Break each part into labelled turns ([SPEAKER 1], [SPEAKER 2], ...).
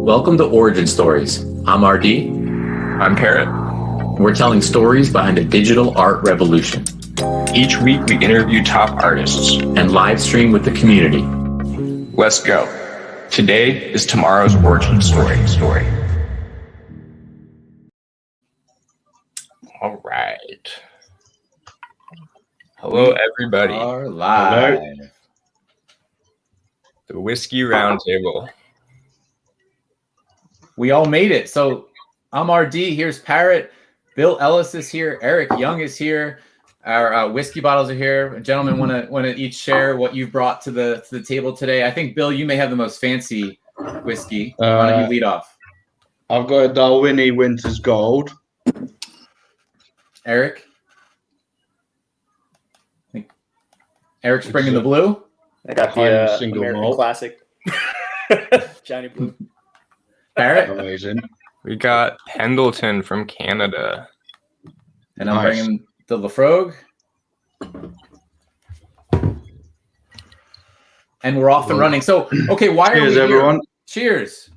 [SPEAKER 1] Welcome to Origin Stories. I'm RD.
[SPEAKER 2] I'm Parrot.
[SPEAKER 1] We're telling stories behind the digital art revolution.
[SPEAKER 2] Each week we interview top artists
[SPEAKER 1] and live stream with the community.
[SPEAKER 2] Let's go. Today is tomorrow's origin story. All right. Hello, everybody.
[SPEAKER 1] Are live.
[SPEAKER 2] Hello. The Whiskey Roundtable.
[SPEAKER 3] We all made it. So I'm RD. Here's Parrot. Bill Ellis is here. Eric Young is here. Our whiskey bottles are here. Gentlemen, want to each share what you've brought to the table today. I think Bill, you may have the most fancy whiskey. Why don't you lead off?
[SPEAKER 4] I've got a Dalwhinnie Winter's Gold.
[SPEAKER 3] Eric. Eric's bringing the blue.
[SPEAKER 5] I got the American
[SPEAKER 4] malt.
[SPEAKER 5] Classic. Johnny Blue.
[SPEAKER 3] Parrot.
[SPEAKER 4] Amazing.
[SPEAKER 2] We got Pendleton from Canada.
[SPEAKER 3] And I'm bringing the Lafrogue. And we're off and running. So, okay, why are we here?
[SPEAKER 4] Everyone.
[SPEAKER 3] Cheers.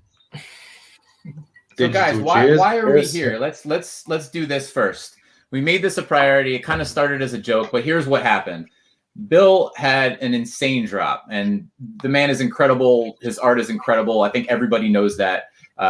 [SPEAKER 3] So guys, why are we here? Let's do this first. We made this a priority. It kind of started as a joke, but here's what happened. Bill had an insane drop, and the man is incredible. His art is incredible. I think everybody knows that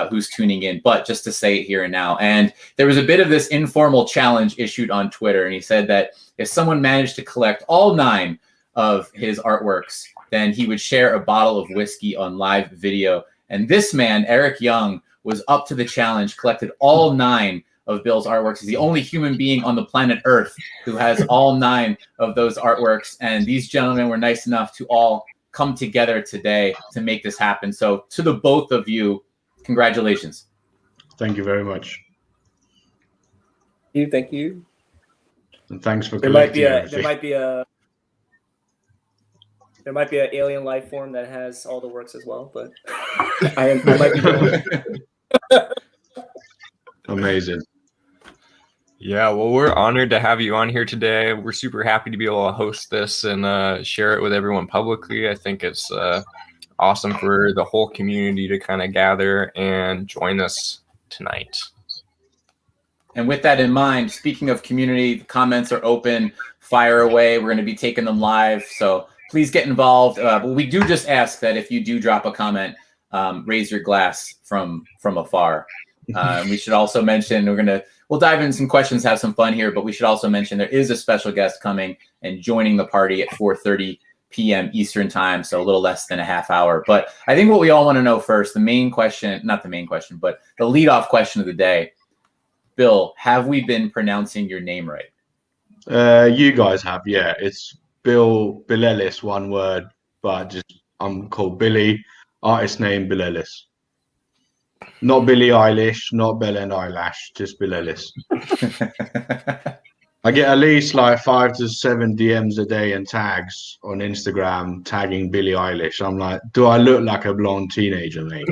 [SPEAKER 3] who's tuning in, but just to say it here and now. And there was a bit of this informal challenge issued on Twitter, and he said that if someone managed to collect all 9 of his artworks, then he would share a bottle of whiskey on live video. And this man, Eric Young, was up to the challenge, collected all 9 of Bill's artworks. He's the only human being on the planet Earth who has all 9 of those artworks. And these gentlemen were nice enough to all come together today to make this happen. So to the both of you, congratulations.
[SPEAKER 4] Thank you very much.
[SPEAKER 5] Thank you.
[SPEAKER 4] And thanks for
[SPEAKER 5] There might be
[SPEAKER 4] everything.
[SPEAKER 5] an alien life form that has all the works as well, but I might be wrong.
[SPEAKER 4] Amazing.
[SPEAKER 2] Yeah, well, we're honored to have you on here today. We're super happy to be able to host this and share it with everyone publicly. I think it's awesome for the whole community to kind of gather and join us tonight.
[SPEAKER 3] And with that in mind, speaking of community, the comments are open. Fire away. We're going to be taking them live. So please get involved. But we do just ask that if you do drop a comment, raise your glass from afar. We should also mention we'll dive into some questions, have some fun here, but we should also mention there is a special guest coming and joining the party at 4:30 p.m. Eastern time, so a little less than a half hour. But I think what we all want to know first, the lead-off question of the day. Bill, have we been pronouncing your name right?
[SPEAKER 4] You guys have, yeah. It's Bill Ellis, one word, but I'm called Billy. Artist name Bill Ellis. Not Billie Eilish, not Belle and Eyelash, just Bill Ellis. I get at least like 5 to 7 DMs a day and tags on Instagram tagging Billie Eilish. I'm like, do I look like a blonde teenager, mate?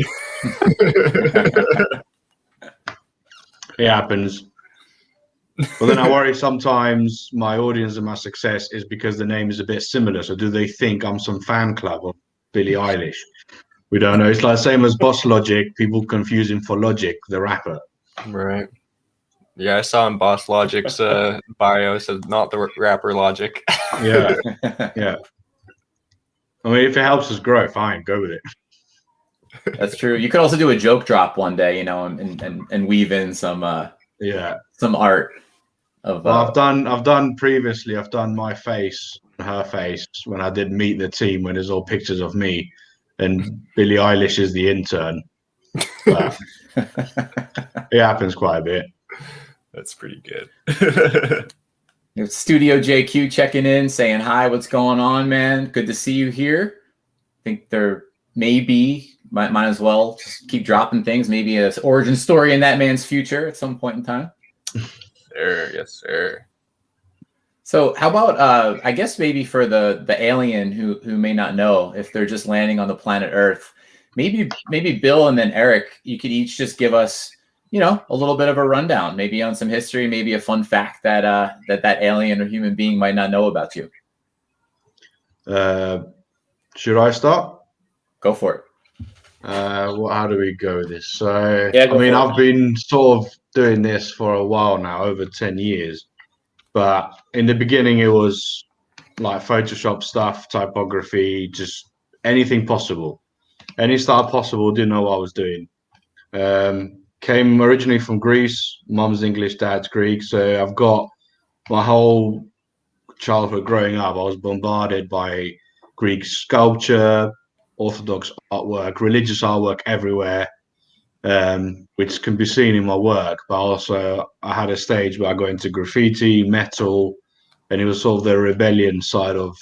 [SPEAKER 4] It happens. But then I worry sometimes my audience and my success is because the name is a bit similar. So do they think I'm some fan club of Billie Eilish? We don't know. It's like same as Boss Logic. People confuse him for Logic, the rapper.
[SPEAKER 2] Right. Yeah, I saw in Boss Logic's bio, so not the rapper Logic.
[SPEAKER 4] Yeah. Yeah. I mean, if it helps us grow, fine, go with it.
[SPEAKER 3] That's true. You could also do a joke drop one day, and weave in some art of.
[SPEAKER 4] Well, I've done previously. I've done my face, her face when I did Meet the Team, when there's all pictures of me, and Billie Eilish is the intern. But it happens quite a bit.
[SPEAKER 2] That's pretty good.
[SPEAKER 3] Studio JQ checking in, saying hi. What's going on, man? Good to see you here. I think there might as well just keep dropping things. Maybe an origin story in that man's future at some point in time.
[SPEAKER 2] Sure, yes, sir.
[SPEAKER 3] So how about I guess maybe for the alien who may not know, if they're just landing on the planet Earth, maybe Bill and then Eric, you could each just give us a little bit of a rundown, maybe on some history, maybe a fun fact that alien or human being might not know about you.
[SPEAKER 4] Should I start?
[SPEAKER 3] Go for it.
[SPEAKER 4] How do we go with this? So,
[SPEAKER 5] Yeah,
[SPEAKER 4] I mean,
[SPEAKER 5] for it.
[SPEAKER 4] I've been sort of doing this for a while now, over 10 years. But in the beginning, it was like Photoshop stuff, typography, just anything possible. Any style possible, didn't know what I was doing. Came originally from Greece. Mum's English, dad's Greek. So I've got my whole childhood growing up, I was bombarded by Greek sculpture, Orthodox artwork, religious artwork everywhere, which can be seen in my work. But also, I had a stage where I got into graffiti, metal, and it was sort of the rebellion side of,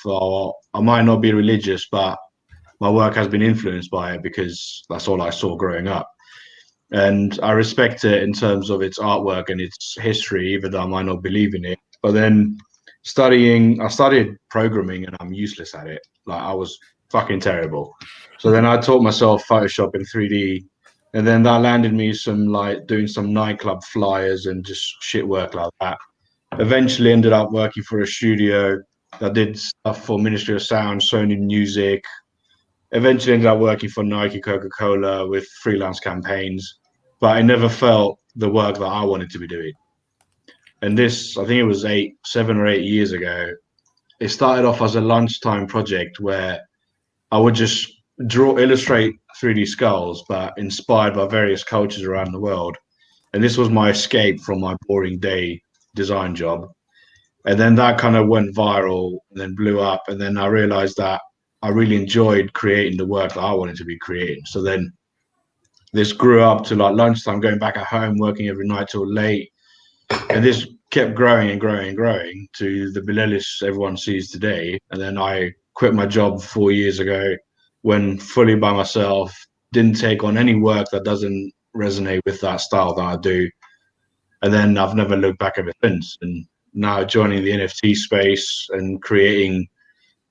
[SPEAKER 4] I might not be religious, but my work has been influenced by it because that's all I saw growing up. And I respect it in terms of its artwork and its history, even though I might not believe in it. But then I studied programming and I'm useless at it. Like I was fucking terrible. So then I taught myself Photoshop and 3D. And then that landed me some like doing some nightclub flyers and just shit work like that. Eventually ended up working for a studio that did stuff for Ministry of Sound, Sony Music. Eventually ended up working for Nike, Coca-Cola with freelance campaigns. But I never felt the work that I wanted to be doing. And this, I think it was 7 or 8 years ago, it started off as a lunchtime project where I would just illustrate 3D skulls, but inspired by various cultures around the world. And this was my escape from my boring day design job. And then that kind of went viral and then blew up. And then I realized that I really enjoyed creating the work that I wanted to be creating. So then this grew up to like lunchtime, going back at home, working every night till late. And this kept growing and growing and growing to the Bilelis everyone sees today. And then I quit my job 4 years ago, went fully by myself, didn't take on any work that doesn't resonate with that style that I do. And then I've never looked back ever since. And now joining the NFT space and creating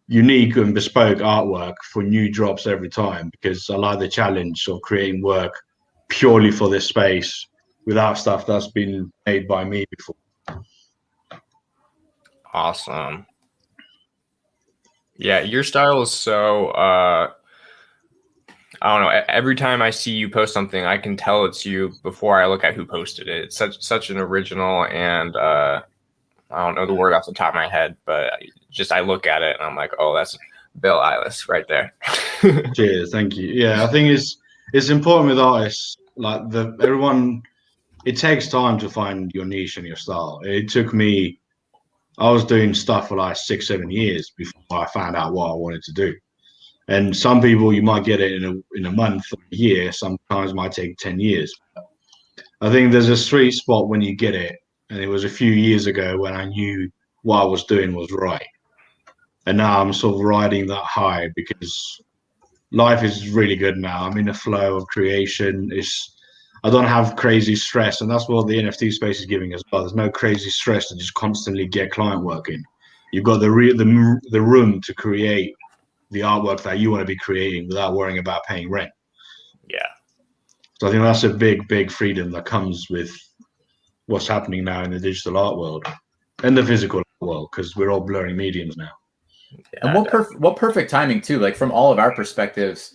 [SPEAKER 4] unique and bespoke artwork for new drops every time because I like the challenge of creating work purely for this space without stuff that's been made by me before.
[SPEAKER 2] Awesome. Yeah, your style is so I don't know. Every time I see you post something, I can tell it's you before I look at who posted it. It's such an original, and I don't know the word off the top of my head, but just I look at it and I'm like, oh, that's Bill Eilish right there.
[SPEAKER 4] Cheers, thank you. Yeah, I think it's important with artists like everyone. It takes time to find your niche and your style. It took me. I was doing stuff for like 6-7 years before I found out what I wanted to do. And some people you might get it in a month or a year. Sometimes it might take 10 years. I think there's a sweet spot when you get it. And it was a few years ago when I knew what I was doing was right. And now I'm sort of riding that high because life is really good now. I'm in a flow of creation. I don't have crazy stress, and that's what the NFT space is giving as well. There's no crazy stress to just constantly get client work in. You've got the room to create the artwork that you want to be creating without worrying about paying rent.
[SPEAKER 2] Yeah.
[SPEAKER 4] So I think that's a big freedom that comes with what's happening now in the digital art world and the physical art world, because we're all blurring mediums now.
[SPEAKER 3] Yeah, and what perfect timing too, like from all of our perspectives,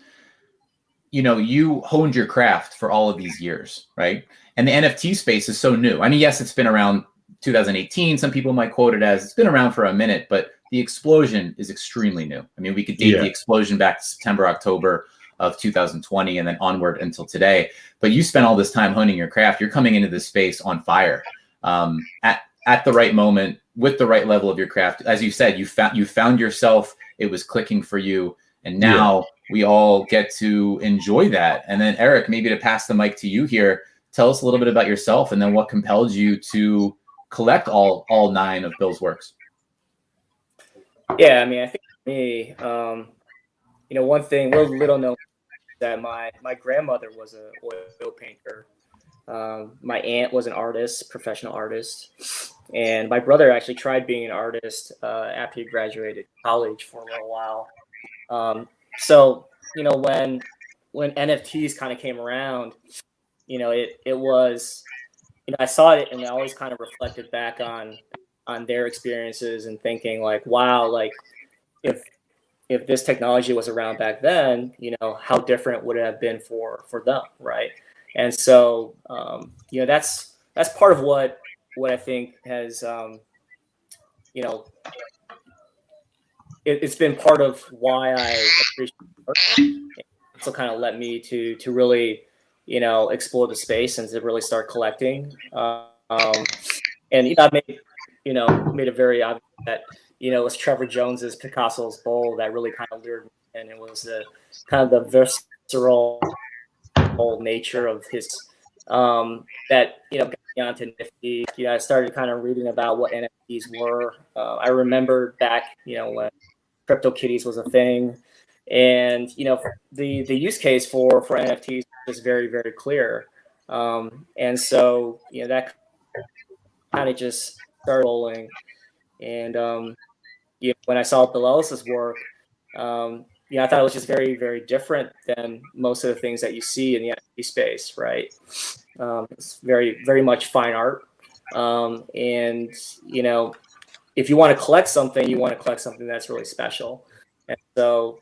[SPEAKER 3] you honed your craft for all of these years, right? And the NFT space is so new. I mean, yes, it's been around 2018. Some people might quote it as it's been around for a minute, but the explosion is extremely new. I mean, we could date the explosion back to September, October of 2020 and then onward until today. But you spent all this time honing your craft. You're coming into this space on fire at the right moment with the right level of your craft. As you said, you found yourself. It was clicking for you. And now we all get to enjoy that. And then Eric, maybe to pass the mic to you here, tell us a little bit about yourself and then what compelled you to collect all 9 of Bill's works.
[SPEAKER 5] Yeah, I mean, I think for me, one thing, little known, that my grandmother was an oil painter. My aunt was an artist, professional artist. And my brother actually tried being an artist after he graduated college for a little while. So, when NFTs kind of came around, it was, I saw it and I always kind of reflected back on their experiences and thinking like, wow, like if if this technology was around back then, how different would it have been for them, right? And so, that's part of what I think has, it's been part of why I appreciate art. It also kind of led me to really, explore the space and to really start collecting. And I made it very obvious that it was Trevor Jones's Picasso's Bowl that really kind of lured me in. It was the kind of the visceral nature of his that got me onto Nifty. I started kind of reading about what NFTs were. I remember back when CryptoKitties was a thing, and the use case for NFTs was very, very clear. And so that kind of just started rolling. And when I saw Bill Ellis's work, I thought it was just very, very different than most of the things that you see in the NFT space, right? It's very, very much fine art. And if you want to collect something, you want to collect something that's really special. And so,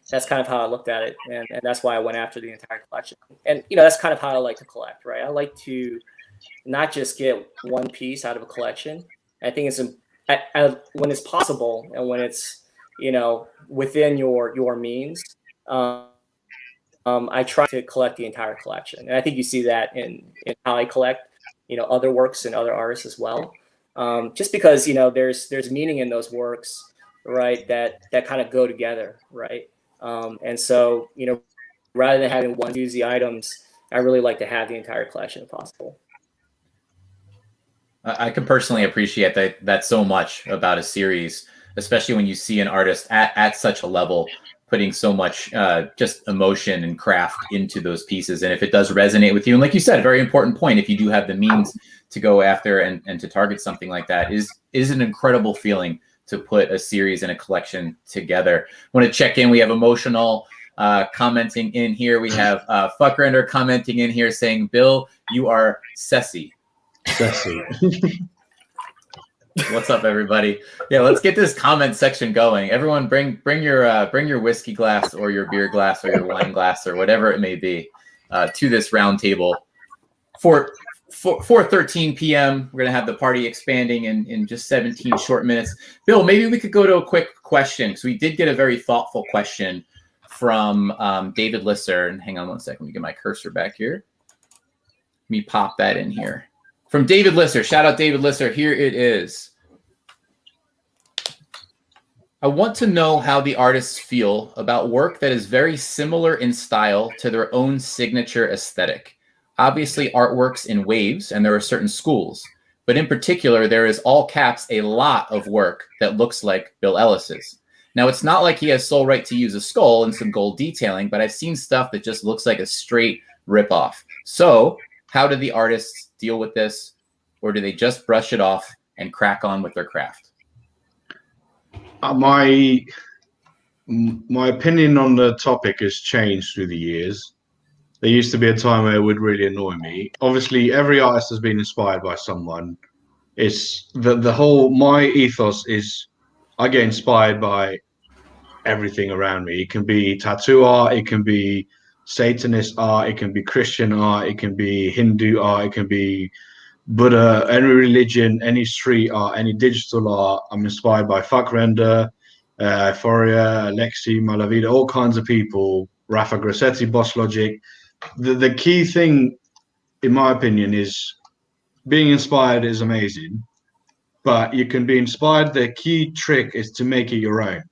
[SPEAKER 5] that's kind of how I looked at it. And that's why I went after the entire collection. And, that's kind of how I like to collect, right? I like to not just get one piece out of a collection. I think it's when it's possible and when it's, within your means, I try to collect the entire collection. And I think you see that in how I collect, other works and other artists as well. Just because, there's meaning in those works, right, that kind of go together, right? And so, rather than having one onesie items, I really like to have the entire collection if possible.
[SPEAKER 3] I can personally appreciate that so much about a series, especially when you see an artist at such a level putting so much just emotion and craft into those pieces. And if it does resonate with you, and like you said, a very important point, if you do have the means to go after and to target something like that, is an incredible feeling to put a series and a collection together. I want to check in. We have Emotional commenting in here. We have Fuckrender commenting in here saying, Bill, you are sassy. What's up, everybody? Yeah, let's get this comment section going. Everyone, bring your whiskey glass or your beer glass or your wine glass or whatever it may be to this round table. For 4:13 p.m., we're gonna have the party expanding in just 17 short minutes. Bill, maybe we could go to a quick question because we did get a very thoughtful question from David Lisser. And hang on one second, let me get my cursor back here. Let me pop that in here. From David Lisser. Shout out David Lisser. Here it is. I want to know how the artists feel about work that is very similar in style to their own signature aesthetic. Obviously, art works in waves, and there are certain schools. But in particular, there is all caps a lot of work that looks like Bill Ellis's. Now, it's not like he has sole right to use a skull and some gold detailing, but I've seen stuff that just looks like a straight ripoff. So, how do the artists deal with this, or do they just brush it off and crack on with their craft?
[SPEAKER 4] My opinion on the topic has changed through the years. There used to be a time where it would really annoy me. Obviously, every artist has been inspired by someone. It's my ethos is I get inspired by everything around me. It can be tattoo art, it can be Satanist art, it can be Christian art, it can be Hindu art, it can be Buddha, any religion, any street art, any digital art. I'm inspired by Fuckrender, Foria, Alexi, Malavida, all kinds of people, Rafa Grassetti, Boss Logic. The key thing, in my opinion, is being inspired is amazing, but you can be inspired. The key trick is to make it your own.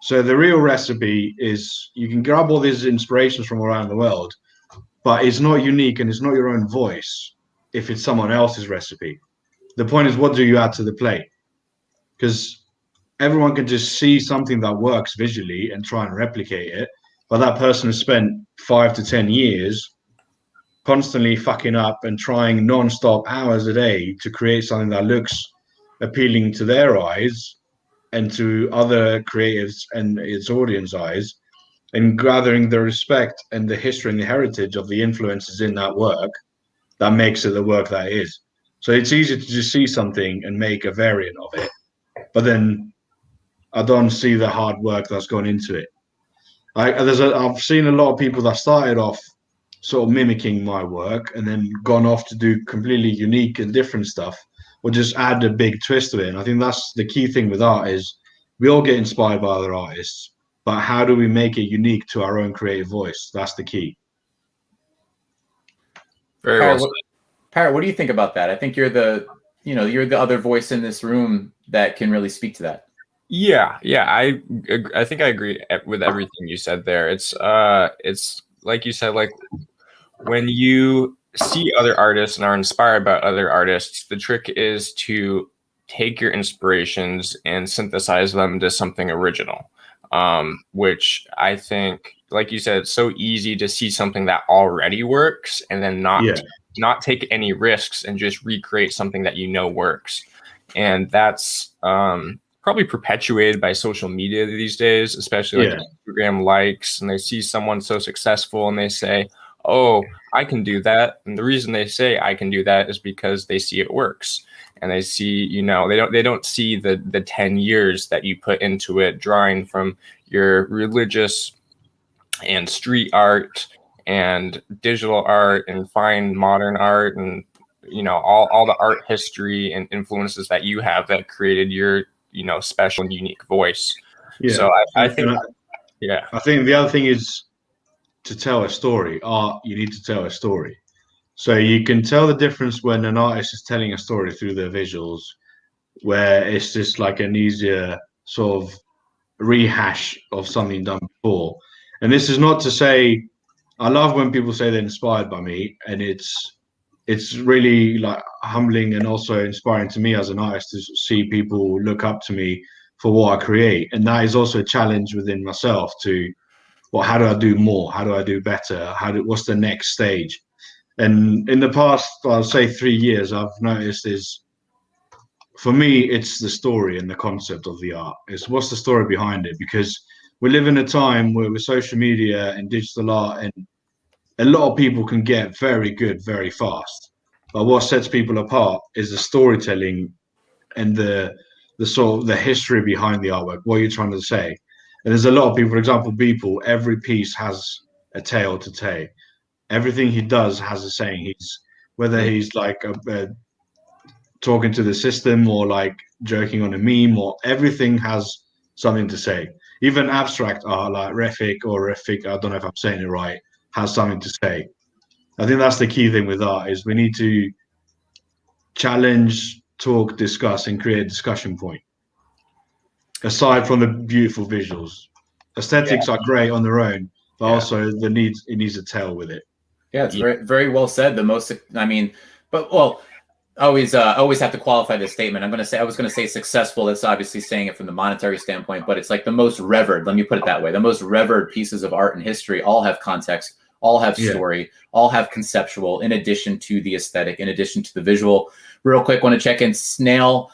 [SPEAKER 4] So the real recipe is you can grab all these inspirations from around the world, but it's not unique and it's not your own voice if it's someone else's recipe. The point is, what do you add to the plate? Because everyone can just see something that works visually and try and replicate it, but that person has spent 5 to 10 years constantly fucking up and trying non-stop hours a day to create something that looks appealing to their eyes and to other creatives and its audience eyes, and gathering the respect and the history and the heritage of the influences in that work that makes it the work that it is. So it's easy to just see something and make a variant of it, but then I don't see the hard work that's gone into it. I've seen a lot of people that started off sort of mimicking my work and then gone off to do completely unique and different stuff, or just add a big twist to it. And I think that's the key thing with art is we all get inspired by other artists, but how do we make it unique to our own creative voice? That's the key.
[SPEAKER 2] Very well.
[SPEAKER 3] Parrot, what do you think about that? I think you're the other voice in this room that can really speak to that.
[SPEAKER 2] Yeah, I think I agree with everything you said there. It's like you said, like when you see other artists and are inspired by other artists, the trick is to take your inspirations and synthesize them into something original. Which I think, like you said, it's so easy to see something that already works and then not take any risks and just recreate something that works. And that's probably perpetuated by social media these days, especially like Instagram likes, and they see someone so successful and they say, oh, I can do that. And the reason they say I can do that is because they see it works. And they see, they don't see the 10 years that you put into it, drawing from your religious and street art and digital art and fine modern art and all the art history and influences that you have that created your special and unique voice. So I think
[SPEAKER 4] I think the other thing is to tell a story. Art, you need to tell a story. So you can tell the difference when an artist is telling a story through their visuals, where it's just like an easier sort of rehash of something done before. And this is not to say, I love when people say they're inspired by me, and it's really like humbling and also inspiring to me as an artist to see people look up to me for what I create. And that is also a challenge within myself to, well, how do I do more? How do I do better? What's the next stage? And in the past, I'll say 3 years, I've noticed for me, it's the story and the concept of the art. It's what's the story behind it? Because we live in a time where with social media and digital art, and a lot of people can get very good very fast. But what sets people apart is the storytelling and the sort of the history behind the artwork. What you're trying to say. And there's a lot of people, for example, Beeple, every piece has a tale to tell. Everything he does has a saying. Whether he's like talking to the system or like joking on a meme, or everything has something to say. Even abstract art like Refik, I don't know if I'm saying it right, has something to say. I think that's the key thing with art is we need to challenge, talk, discuss, and create a discussion point. Aside from the beautiful visuals, aesthetics are great on their own, but also it needs a tell with it.
[SPEAKER 3] Yeah, it's very, very well said. Always have to qualify this statement. I was going to say successful. That's obviously saying it from the monetary standpoint, but it's like the most revered. Let me put it that way. The most revered pieces of art and history all have context, all have story, all have conceptual, in addition to the aesthetic, in addition to the visual. Real quick, want to check in. Snail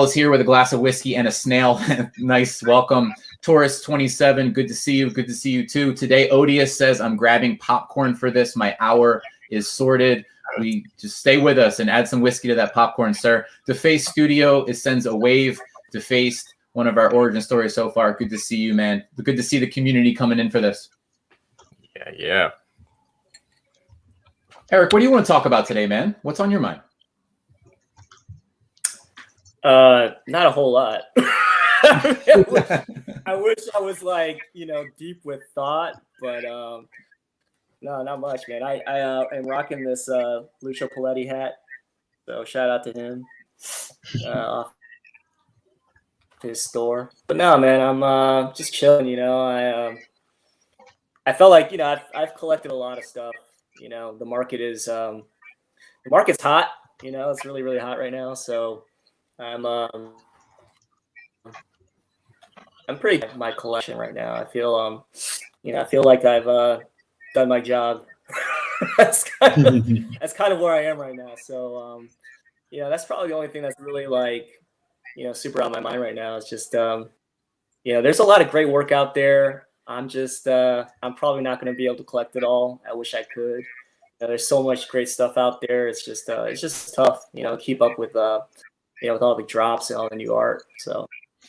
[SPEAKER 3] is here with a glass of whiskey and a snail. Nice, welcome. Taurus 27, good to see you. Good to see you too. Today, Odious says, I'm grabbing popcorn for this. My hour is sorted. We just stay with us and add some whiskey to that popcorn, sir. DeFace Studio, it sends a wave. DeFace, one of our origin stories so far. Good to see you, man. Good to see the community coming in for this.
[SPEAKER 2] Yeah.
[SPEAKER 3] Eric, what do you want to talk about today, man? What's on your mind?
[SPEAKER 5] Not a whole lot. I wish I was like, deep with thought, but no, not much, man. I am rocking this Lucio Paletti hat, so shout out to him off his store. But no, man, I'm just chilling. I felt like I've collected a lot of stuff. The market's hot. It's really, really hot right now. So I'm pretty with my collection right now. I feel I feel like I've done my job. that's kind of where I am right now. So that's probably the only thing that's really like super on my mind right now. It's just there's a lot of great work out there. I'm probably not going to be able to collect it all. I wish I could. There's so much great stuff out there. It's just tough, keep up with with all the drops and all the new art. So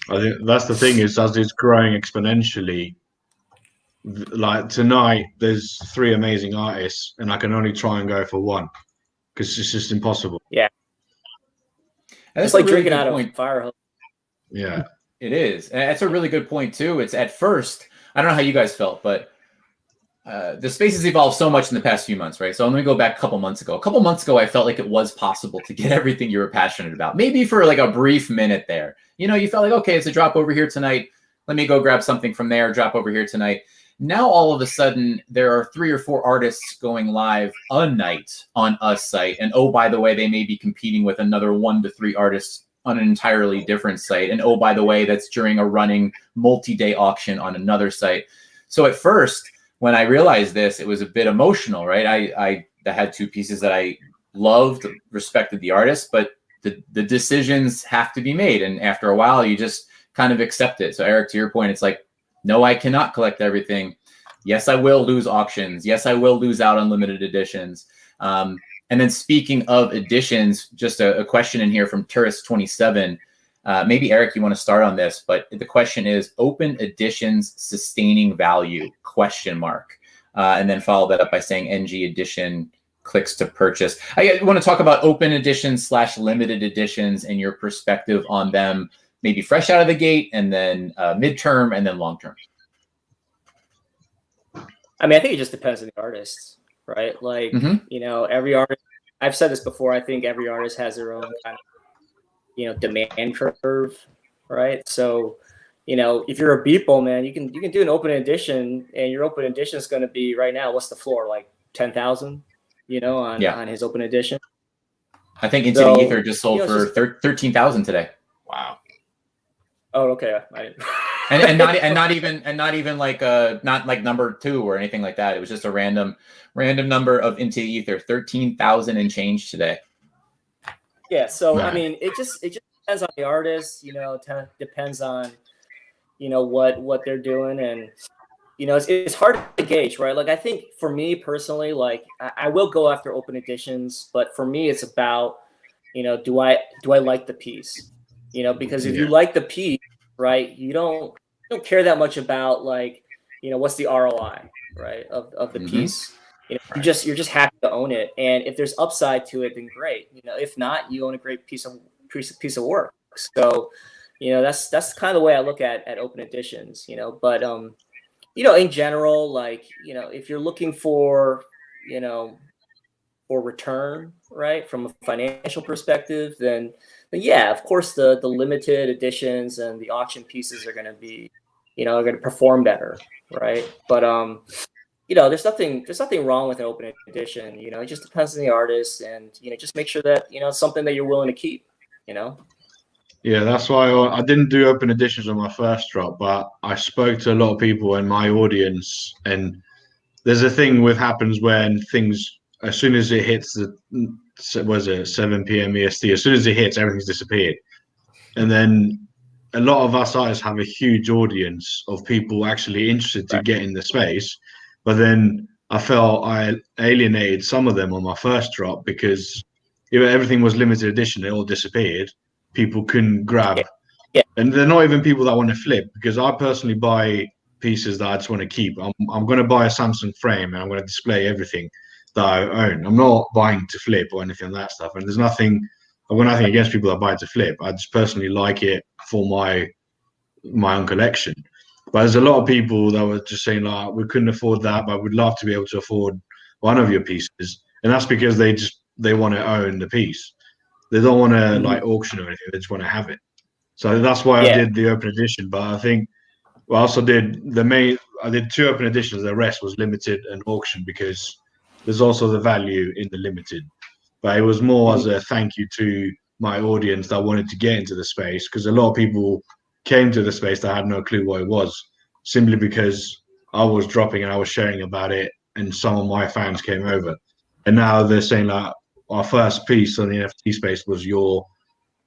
[SPEAKER 4] I think that's the thing is, as it's growing exponentially, like tonight, there's 3 amazing artists, and I can only try and go for one because it's just impossible.
[SPEAKER 5] Yeah.
[SPEAKER 3] And
[SPEAKER 5] it's like drinking out of a fire hose.
[SPEAKER 4] Yeah.
[SPEAKER 3] It is. And that's a really good point, too. It's at first, I don't know how you guys felt, but the space has evolved so much in the past few months, right? So let me go back a couple months ago. A couple months ago, I felt like it was possible to get everything you were passionate about. Maybe for like a brief minute there. You know, you felt like, okay, it's a drop over here tonight. Let me go grab something from there, drop over here tonight. Now, all of a sudden, there are 3 or 4 artists going live a night on a site. And oh, by the way, they may be competing with another 1 to 3 artists on an entirely different site. And oh, by the way, that's during a running multi-day auction on another site. So at first, when I realized this, it was a bit emotional, right? I had 2 pieces that I loved, respected the artist, but the decisions have to be made. And after a while, you just kind of accept it. So Eric, to your point, it's like, no, I cannot collect everything. Yes, I will lose auctions. Yes, I will lose out on limited editions. And then speaking of editions, just a question in here from Tourist27. Maybe Eric, you want to start on this, but the question is open editions sustaining value, ? And then follow that up by saying NG edition clicks to purchase. I want to talk about open editions / limited editions and your perspective on them, maybe fresh out of the gate and then midterm and then long term.
[SPEAKER 5] I mean, I think it just depends on the artist, right? Like, you know, every artist, I've said this before, I think every artist has their own kind of, you know, demand curve, right? So, you know, if you're a Beeple, man, you can do an open edition, and your open edition is going to be right now, what's the floor, like 10,000, you know, on his open edition.
[SPEAKER 3] I think Into the Ether just sold for 13,000 today. Wow.
[SPEAKER 5] Oh, okay.
[SPEAKER 3] and not even like not like number 2 or anything like that. It was just a random number of Into the Ether, 13,000 and change today.
[SPEAKER 5] Yeah, so I mean, it just depends on the artist, you know. It depends on, you know, what they're doing, and you know, it's hard to gauge, right? Like, I think for me personally, like I will go after open editions, but for me, it's about, you know, do I like the piece, you know? Because if you like the piece, right, you don't care that much about, like, you know, what's the ROI, right, of the piece. You know, you're just happy to own it, and if there's upside to it, then great. You know, if not, you own a great piece of work. So, you know, that's kind of the way I look at open editions. You know, but you know, in general, like, you know, if you're looking for, you know, for return, right, from a financial perspective, then yeah, of course, the limited editions and the auction pieces are going to be, you know, are going to perform better, right? But you know, there's nothing wrong with an open edition. You know, it just depends on the artist, and you know, just make sure that, you know, it's something that you're willing to keep. You know.
[SPEAKER 4] Yeah, that's why I didn't do open editions on my first drop, but I spoke to a lot of people in my audience, and there's a thing with happens when things, as soon as it hits the 7 p.m. EST, as soon as it hits, everything's disappeared, and then a lot of us artists have a huge audience of people actually interested to get in the space. But then I felt I alienated some of them on my first drop because everything was limited edition. It all disappeared. People couldn't grab.
[SPEAKER 5] Yeah.
[SPEAKER 4] And they're not even people that want to flip, because I personally buy pieces that I just want to keep. I'm going to buy a Samsung frame and I'm going to display everything that I own. I'm not buying to flip or anything like that stuff. And I've got nothing against people that buy to flip. I just personally like it for my own collection. But there's a lot of people that were just saying, like, we couldn't afford that, but we'd love to be able to afford one of your pieces. And that's because they want to own the piece. They don't want to like auction or anything. They just want to have it. So that's why I did the open edition. But I think I also did I did 2 open editions. The rest was limited and auction, because there's also the value in the limited. But it was more as a thank you to my audience that wanted to get into the space, because a lot of people came to the space that had no clue what it was, simply because I was dropping and I was sharing about it, and some of my fans came over, and now they're saying, like, our first piece on the NFT space was your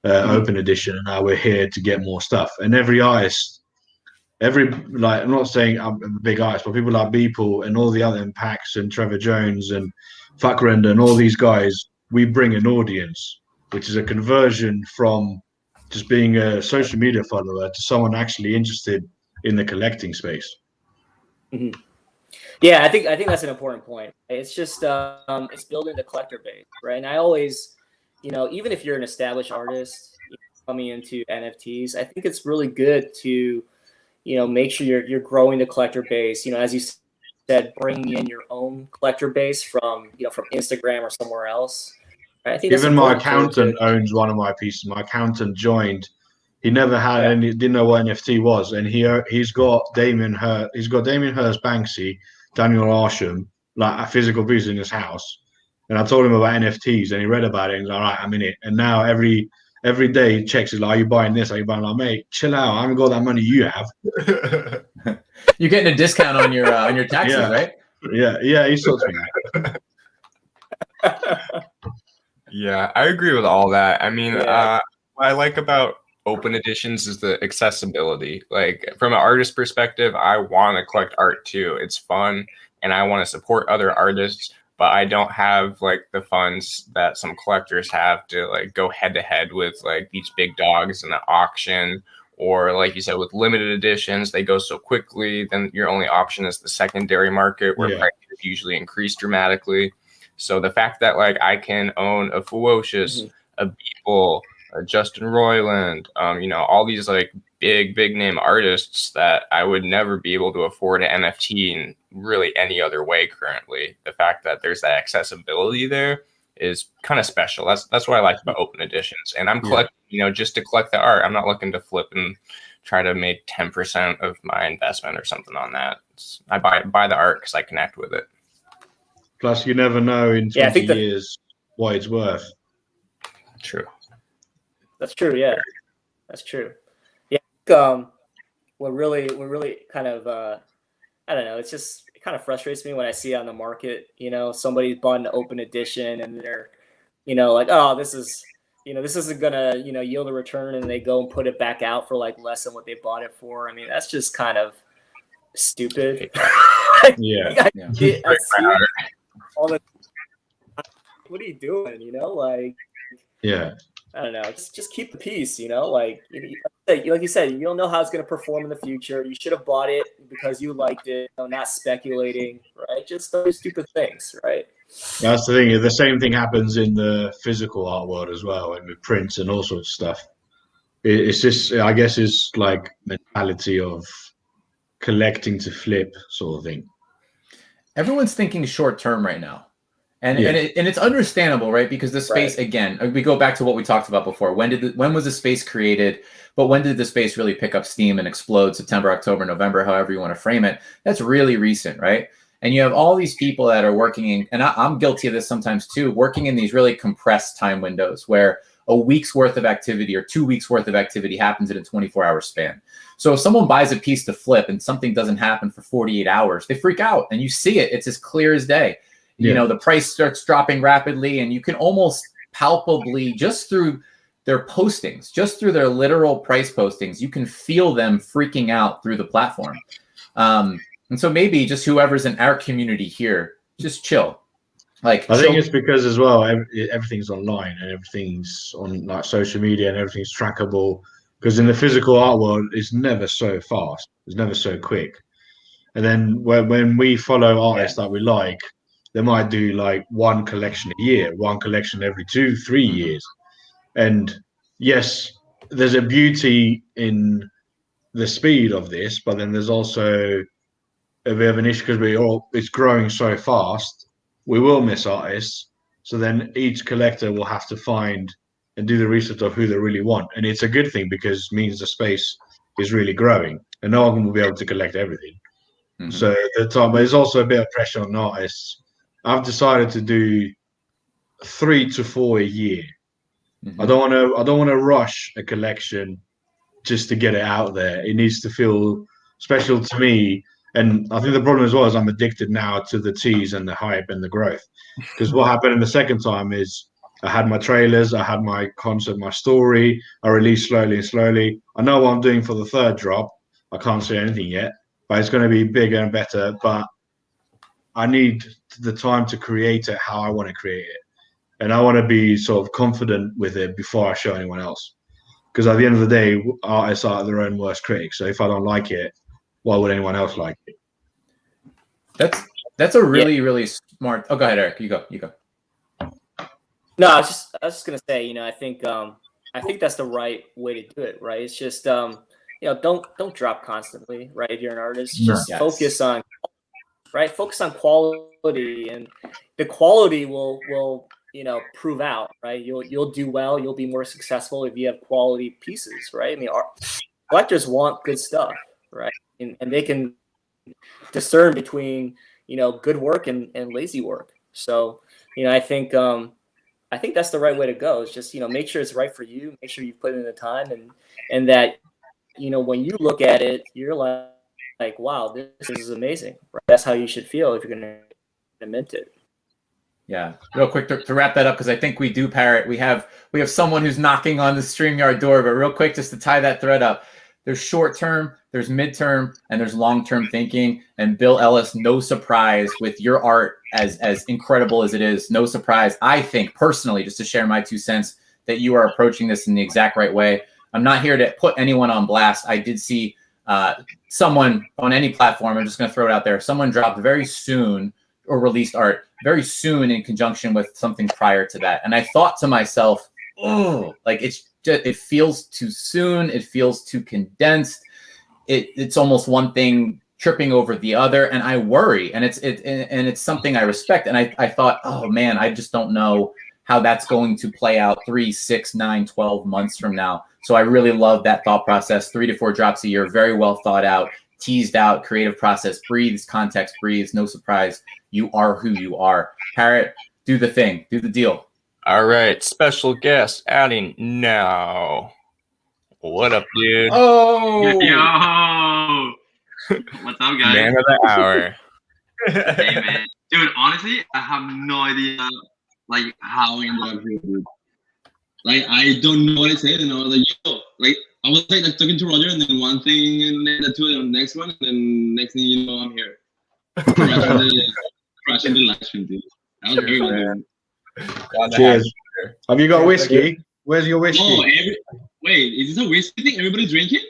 [SPEAKER 4] open edition, and now we're here to get more stuff. And every artist, like, I'm not saying I'm a big artist, but people like Beeple and all the other Impacts and Trevor Jones and Fuckrender and all these guys, we bring an audience, which is a conversion from just being a social media follower to someone actually interested in the collecting space.
[SPEAKER 5] Mm-hmm. Yeah, I think that's an important point. It's just it's building the collector base, right? And I always, even if you're an established artist coming into NFTs, I think it's really good to, make sure you're growing the collector base. As you said, bringing in your own collector base from from Instagram or somewhere else. Right? I think
[SPEAKER 4] even my accountant owns one of my pieces. My accountant joined. He never had any, didn't know what NFT was, and he's got Damien Hirst Banksy, Daniel Arsham, like a physical piece in his house. And I told him about NFTs, and he read about it, and he's like, all right, I'm in it. And now every day he checks, he's like, are you buying this? Are you buying? Like, mate, chill out. I haven't got that money you have.
[SPEAKER 3] You're getting a discount on your taxes, right?
[SPEAKER 4] Yeah, he sorts me out.
[SPEAKER 2] Yeah, I agree with all that. I mean, what I like about open editions is the accessibility. Like from an artist perspective, I want to collect art too. It's fun and I want to support other artists, but I don't have like the funds that some collectors have to like go head to head with like these big dogs in the auction, or like you said, with limited editions, they go so quickly. Then your only option is the secondary market where prices usually increase dramatically. So the fact that like I can own a Ferocious, a Beeple, a Justin Roiland, all these like big name artists that I would never be able to afford an NFT in really any other way currently. The fact that there's that accessibility there is kind of special. That's what I like about open editions. And I'm collecting, just to collect the art. I'm not looking to flip and try to make 10% of my investment or something on that. I buy the art because I connect with it.
[SPEAKER 4] Plus, you never know in 20 years what it's worth.
[SPEAKER 2] True.
[SPEAKER 5] That's true. Yeah, that's true. Yeah. What really kind of I don't know. It kind of frustrates me when I see on the market, somebody bought an open edition and they're, like, oh, this isn't gonna, yield a return, and they go and put it back out for like less than what they bought it for. I mean, that's just kind of stupid. I see it all the time. What are you doing? I don't know. Just keep the peace, like you said, you don't know how it's going to perform in the future. You should have bought it because you liked it, not speculating, right? Just those stupid things, right?
[SPEAKER 4] That's the thing. The same thing happens in the physical art world as well, and with prints and all sorts of stuff. It's just, I guess, it's like mentality of collecting to flip sort of thing.
[SPEAKER 3] Everyone's thinking short term right now. And it's understandable, right? Because the space, again, we go back to what we talked about before. When was the space created? But when did the space really pick up steam and explode? September, October, November, however you want to frame it. That's really recent, right? And you have all these people that are working and I'm guilty of this sometimes too, working in these really compressed time windows where a week's worth of activity or 2 weeks worth of activity happens in a 24-hour span. So if someone buys a piece to flip and something doesn't happen for 48 hours, they freak out and you see it. It's as clear as day. The price starts dropping rapidly, and you can almost palpably, just through their postings, just through their literal price postings, you can feel them freaking out through the platform. And so maybe just whoever's in our community here, just chill.
[SPEAKER 4] I think it's because as well, everything's online and everything's on like social media and everything's trackable. Because in the physical art world, it's never so fast. It's never so quick. And then when we follow artists that we like, they might do like one collection a year, one collection every 2-3 years. And yes, there's a beauty in the speed of this, but then there's also a bit of an issue because it's growing so fast. We will miss artists. So then each collector will have to find and do the research of who they really want. And it's a good thing because it means the space is really growing and no one will be able to collect everything. So but there's also a bit of pressure on artists. I've decided to do 3 to 4 a year. I don't want to rush a collection just to get it out there. It needs to feel special to me. And I think the problem as well is I'm addicted now to the tease and the hype and the growth. Because what happened in the second time is I had my trailers, I had my concept, my story. I released slowly and slowly. I know what I'm doing for the third drop. I can't say anything yet, but it's going to be bigger and better. But I need the time to create it how I want to create it. And I want to be sort of confident with it before I show anyone else. Because at the end of the day, artists are their own worst critics. So if I don't like it, why would anyone else like it?
[SPEAKER 3] That's a really smart. Oh, go ahead, Eric. You go.
[SPEAKER 5] No, I was just gonna say, you know, I think that's the right way to do it, right? It's just you know, don't drop constantly, right? If you're an artist, just focus on quality, and the quality will you know, prove out, right? You'll do well, you'll be more successful if you have quality pieces, right? I mean, collectors want good stuff, right? And they can discern between, you know, good work and lazy work. So, you know, I think that's the right way to go. It's just, you know, make sure it's right for you, make sure you put in the time, and that, you know, when you look at it, you're like, wow, this is amazing, right? That's how you should feel if you're going to mint it.
[SPEAKER 3] Yeah, real quick to wrap that up, because I think we do, Parrot. We have someone who's knocking on the StreamYard door, but real quick, just to tie that thread up, there's short term, there's midterm, and there's long term thinking. And Bill Ellis, no surprise with your art as incredible as it is, no surprise. I think personally, just to share my 2 cents, that you are approaching this in the exact right way. I'm not here to put anyone on blast. I did see someone on any platform, I'm just going to throw it out there, someone dropped very soon or released art very soon in conjunction with something prior to that. And I thought to myself, oh, like it feels too soon. It feels too condensed. It's almost one thing tripping over the other. And I worry, and it's something I respect. And I thought, oh man, I just don't know how that's going to play out 3, 6, 9, 12 months from now. So I really love that thought process. 3 to 4 drops a year, very well thought out, teased out, creative process, breathes, context breathes, no surprise. You are who you are. Parrot, do the thing, do the deal.
[SPEAKER 2] All right, special guest adding now. What up, dude?
[SPEAKER 6] Oh, yo, what's up, guys?
[SPEAKER 2] Man of the hour.
[SPEAKER 6] Hey, man, dude. Honestly, I have no idea, like, how I ended up here, dude. Like, I don't know what I said, and I was like, yo, like, I was like talking to Roger, and then one thing, and then the next one, and then next thing you know, I'm here. Crashing the live stream, dude. That was very good.
[SPEAKER 4] Cheers. Have you got whiskey? Where's your whiskey?
[SPEAKER 6] Oh, wait, is this a whiskey thing? Everybody's drinking?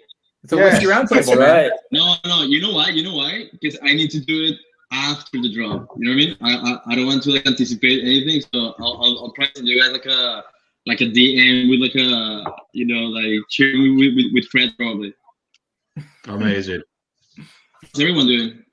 [SPEAKER 3] It's a whiskey roundtable,
[SPEAKER 5] right?
[SPEAKER 6] No. You know why? Because I need to do it after the drop. You know what I mean? I don't want to like anticipate anything, so I'll try to send you guys like a DM with like a, you know, like cheering with Fred probably.
[SPEAKER 4] Amazing.
[SPEAKER 6] How's everyone doing?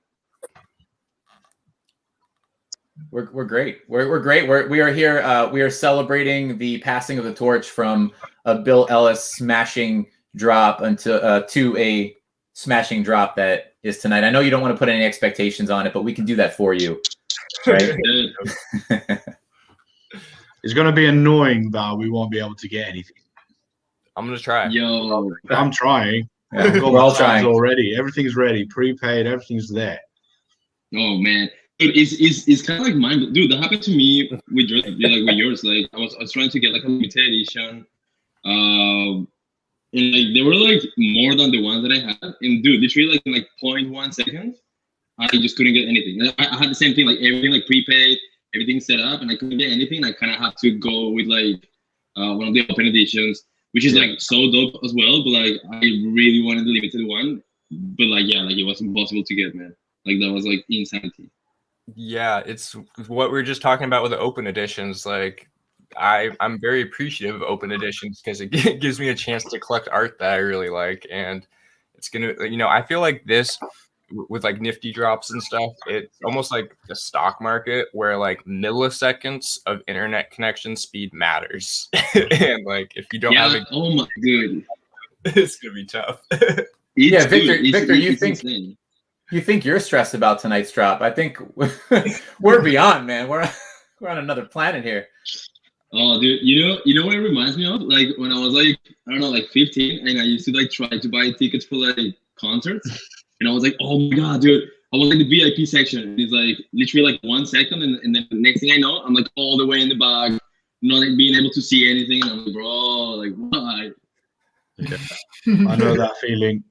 [SPEAKER 3] We're great. We're great. We are here. We are celebrating the passing of the torch from a Bill Ellis smashing drop to a smashing drop that is tonight. I know you don't want to put any expectations on it, but we can do that for you. Right?
[SPEAKER 4] It's going to be annoying that we won't be able to get anything.
[SPEAKER 2] I'm going to try.
[SPEAKER 6] Yo,
[SPEAKER 4] I'm trying.
[SPEAKER 3] Yeah, we're all trying
[SPEAKER 4] already. Everything's ready, prepaid. Everything's there.
[SPEAKER 6] Oh man. It's kind of like mine, dude. That happened to me with yours. Like I was trying to get like a limited edition, and like they were like more than the ones that I had. And dude, literally like in like 0.1 seconds, I just couldn't get anything. I had the same thing, like everything like prepaid, everything set up, and I couldn't get anything. I kind of had to go with like one of the open editions, which is like so dope as well. But like I really wanted the limited one, but like yeah, like it was impossible to get, man. Like that was like insanity.
[SPEAKER 2] Yeah, it's what we were just talking about with the open editions. Like I'm very appreciative of open editions because it gives me a chance to collect art that I really like. And it's gonna, you know, I feel like this with like nifty drops and stuff, it's almost like the stock market where like milliseconds of internet connection speed matters. And like if you don't have it,
[SPEAKER 6] oh my god,
[SPEAKER 2] it's gonna be tough.
[SPEAKER 3] Victor, you think you're stressed about tonight's drop? I think we're beyond, man. We're on another planet here.
[SPEAKER 6] Oh, dude, you know what it reminds me of? Like when I was like, I don't know, like 15, and I used to like try to buy tickets for like concerts, and I was like, oh my god, dude, I was like the VIP section, and it's like literally like 1 second, and then the next thing I know, I'm like all the way in the back, not like, being able to see anything, and I'm like, bro, like why?
[SPEAKER 4] Yeah. I know that feeling.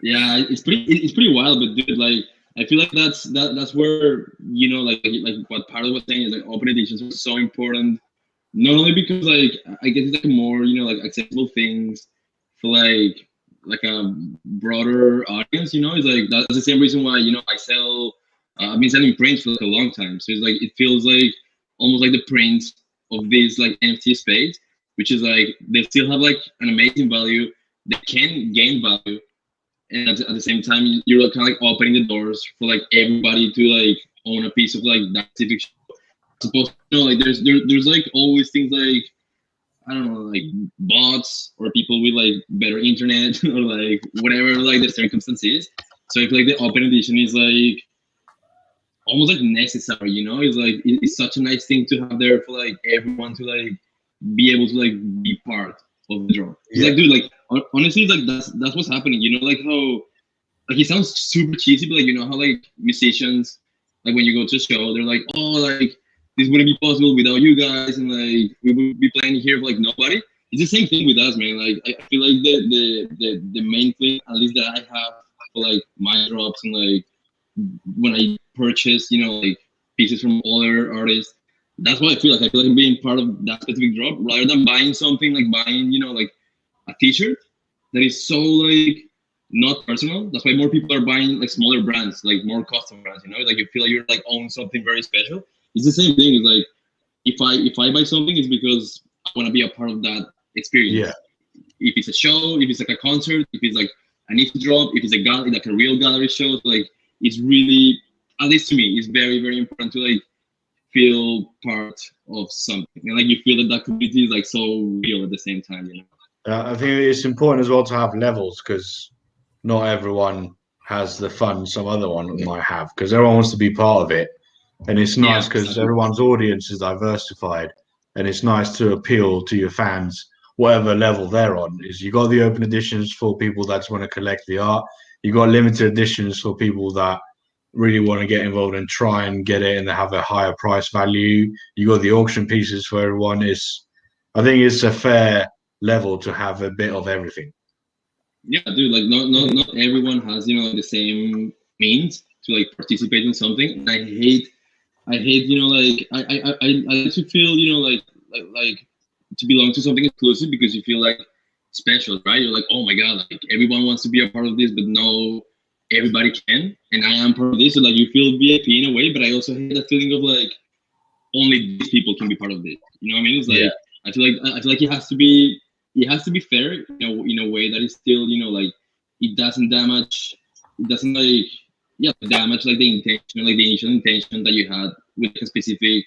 [SPEAKER 6] Yeah, it's pretty wild, but dude, like I feel like that's where, you know, like what Pardo was saying is like open editions are so important not only because like I guess it's like more, you know, like accessible things for like a broader audience, you know. It's like that's the same reason why, you know, I sell I've been selling prints for like a long time. So it's like it feels like almost like the prints of this like NFT space, which is like they still have like an amazing value, they can gain value, and at the same time you're like kind of like opening the doors for like everybody to like own a piece of like that specific show. Supposed to, you know, like there's like always things like, I don't know, like bots or people with like better internet or like whatever like the circumstance is. So I feel like the open edition is like almost like necessary, you know. It's like it's such a nice thing to have there for like everyone to like be able to like be part of the draw. It's like, dude, like honestly, like that's what's happening, you know. Like how, like it sounds super cheesy, but like, you know how like musicians, like when you go to a show, they're like, oh, like this wouldn't be possible without you guys, and like we would be playing here for like nobody. It's the same thing with us, man. Like I feel like the main thing, at least that I have for like my drops and like when I purchase, you know, like pieces from other artists, that's what I feel like. I feel like I'm being part of that specific drop rather than buying something, like buying, you know, like a t-shirt that is so like not personal. That's why more people are buying like smaller brands, like more custom brands, you know. Like you feel like you're like own something very special. It's the same thing. It's like if I buy something, it's because I want to be a part of that experience.
[SPEAKER 4] Yeah.
[SPEAKER 6] If it's a show, if it's like a concert, if it's like an indie drop, if it's a gallery, like a real gallery show, like it's really, at least to me, it's very, very important to like feel part of something, and like you feel that that community is like so real at the same time, you know.
[SPEAKER 4] I think it's important as well to have levels, because not everyone has the fun some other one might have, because everyone wants to be part of it. And it's nice because everyone's audience is diversified, and it's nice to appeal to your fans, whatever level they're on. Is you got the open editions for people that just want to collect the art. You got limited editions for people that really want to get involved and try and get it, and they have a higher price value. You got the auction pieces for everyone. I think it's a fair level to have a bit of everything.
[SPEAKER 6] Yeah, dude. Like not everyone has, you know, the same means to like participate in something. And I hate, you know, like I like to feel, you know, like to belong to something exclusive, because you feel like special, right? You're like, oh my god, like everyone wants to be a part of this, but no, everybody can, and I am part of this. So like you feel VIP in a way, but I also hate that feeling of like only these people can be part of this. You know what I mean? It's like I feel like it has to be fair, you know, in a way that is still, you know, like it doesn't damage damage like the intention, like the initial intention that you had with a specific,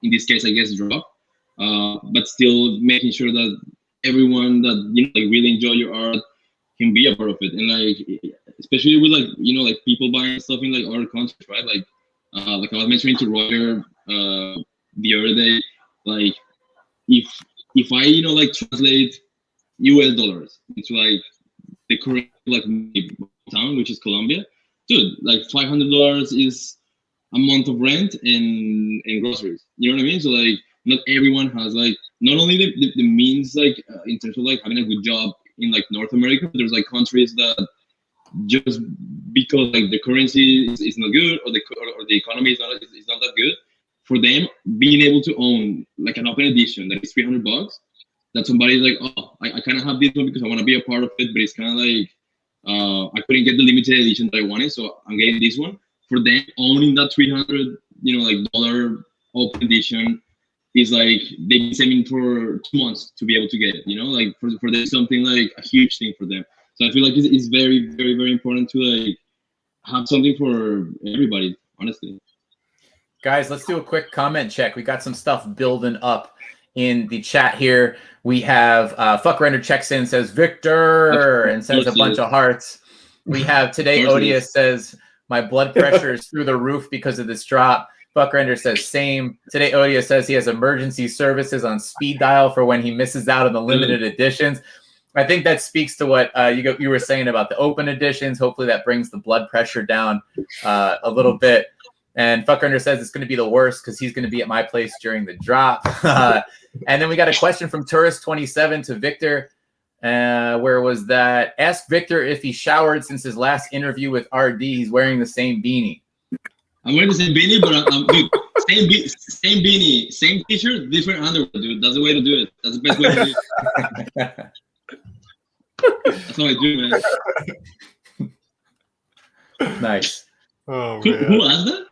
[SPEAKER 6] in this case, I guess, drop. But still making sure that everyone that, you know, like really enjoy your art can be a part of it. And like especially with like, you know, like people buying stuff in like other countries, right? Like I was mentioning to Roger the other day, like if I, you know, like translate US dollars into like the current like town, which is Colombia, dude, like $500 is a month of rent and groceries. You know what I mean? So like not everyone has like not only the means like in terms of like having a good job in like North America, but there's like countries that just because like the currency is not good, or the economy is not that good, for them being able to own like an open edition that is $300, that somebody's like, oh, I kind of have this one because I want to be a part of it, but it's kind of like I couldn't get the limited edition that I wanted, so I'm getting this one. For them, owning that $300, you know, like dollar open edition is like they've been saving for 2 months to be able to get it. You know, like for them, something like a huge thing for them. So I feel like it's very, very, very important to like have something for everybody, honestly.
[SPEAKER 3] Guys, let's do a quick comment check. We got some stuff building up in the chat here. We have Fuck Render checks in, says Victor, and sends a bunch of hearts. We have Today Odious says, my blood pressure is through the roof because of this drop. Fuck Render says same. Today Odious says he has emergency services on speed dial for when he misses out on the limited editions. I think that speaks to what you were saying about the open editions. Hopefully that brings the blood pressure down a little bit. And Fuck Render says it's going to be the worst because he's going to be at my place during the drop. And then we got a question from Tourist27 to Victor. Where was that? Ask Victor if he showered since his last interview with RD. He's wearing the same beanie.
[SPEAKER 6] I'm wearing the same beanie, but dude, same beanie, same t-shirt, different underwear, dude. That's the way to do it. That's the best way to do it. That's what I do, man.
[SPEAKER 3] Nice.
[SPEAKER 2] Oh
[SPEAKER 6] Who asked that?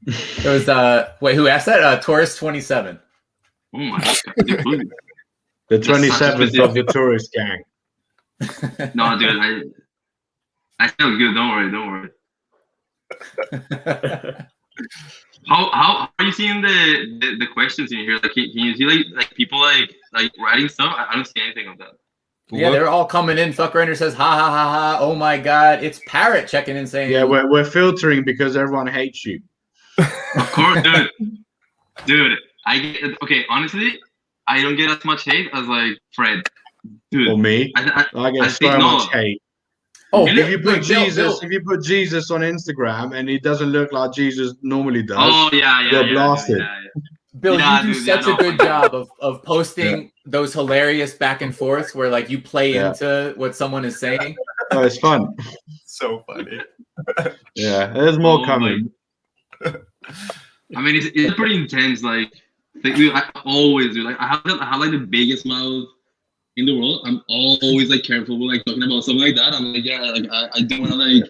[SPEAKER 3] It was wait, who asked that? Tourist 27.
[SPEAKER 6] Oh my god. Dude,
[SPEAKER 4] The 27th of the tourist gang.
[SPEAKER 6] no, dude, I feel good. Don't worry. How are you seeing the questions in here? Like, can you see like people like writing stuff? I don't see anything of that.
[SPEAKER 3] Yeah, they're all coming in. Fuck Render says, ha ha ha ha. Oh my god, it's Parrot checking in saying,
[SPEAKER 4] Yeah, we're filtering because everyone hates you.
[SPEAKER 6] Of course, dude. Okay. Honestly, I don't get as much hate as like Fred, dude.
[SPEAKER 4] Or me. I get so much hate.
[SPEAKER 3] Oh,
[SPEAKER 4] if you put Jesus on Instagram and he doesn't look like Jesus normally does, you're blasted.
[SPEAKER 3] Bill, you do such a good job of posting those hilarious back and forths where like you play into what someone is saying.
[SPEAKER 4] Oh, it's fun.
[SPEAKER 2] So funny.
[SPEAKER 4] Yeah, there's more coming.
[SPEAKER 6] I mean, it's pretty intense. Like I always do. Like I have like the biggest mouth in the world. I'm always like careful with like talking about something like that. I'm like, I don't want to like.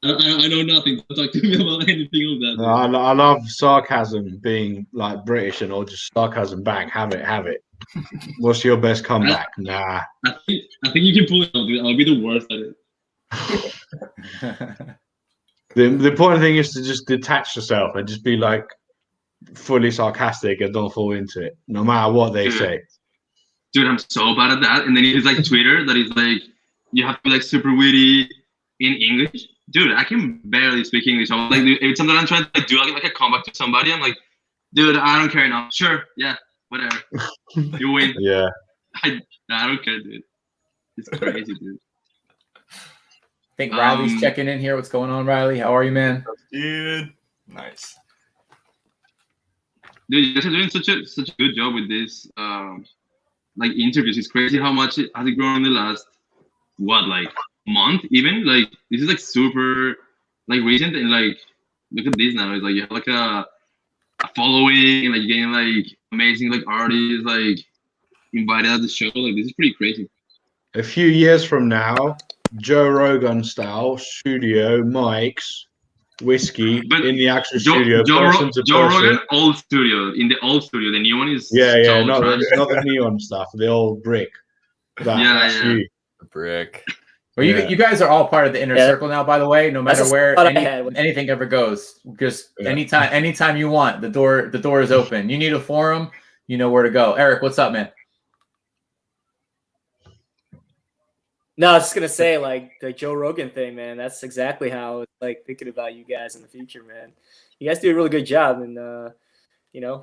[SPEAKER 6] I know nothing. Don't talk to me about anything of that.
[SPEAKER 4] No, I love sarcasm being like British and all just sarcasm back. Have it. What's your best comeback? Nah.
[SPEAKER 6] I think you can pull it off, dude. I'll be the worst at it.
[SPEAKER 4] The important thing is to just detach yourself and just be like fully sarcastic and don't fall into it, no matter what they say.
[SPEAKER 6] Dude, I'm so bad at that. And then he's like Twitter that is like, you have to be like super witty in English. Dude, I can barely speak English. I'm like, dude, every time that I'm trying to like, do like a comeback to somebody, I'm like, dude, I don't care now. Sure, yeah, whatever. You win.
[SPEAKER 4] Yeah.
[SPEAKER 6] I don't care, dude. It's crazy, dude.
[SPEAKER 3] I think Riley's checking in here. What's going on, Riley? How are you, man?
[SPEAKER 2] Dude, nice.
[SPEAKER 6] Dude, you guys are doing such a good job with this like interviews. It's crazy how much has it grown in the last like month even. Like this is like super like recent, and like look at this now. It's like you have like a following, and like you're getting like amazing like artists like invited at the show. Like this is pretty crazy.
[SPEAKER 4] A few years from now, Joe Rogan style studio mics, whiskey in the actual studio.
[SPEAKER 6] Joe Rogan old studio, in the old studio. The new one is
[SPEAKER 4] not the neon stuff. The old brick. That's you.
[SPEAKER 2] Brick.
[SPEAKER 3] Well, you guys are all part of the inner circle now, by the way. No matter where anything ever goes, just anytime you want, the door is open. You need a forum, you know where to go. Eric, what's up, man?
[SPEAKER 5] No, I was just gonna say, like the Joe Rogan thing, man. That's exactly how it's like thinking about you guys in the future, man. You guys do a really good job, and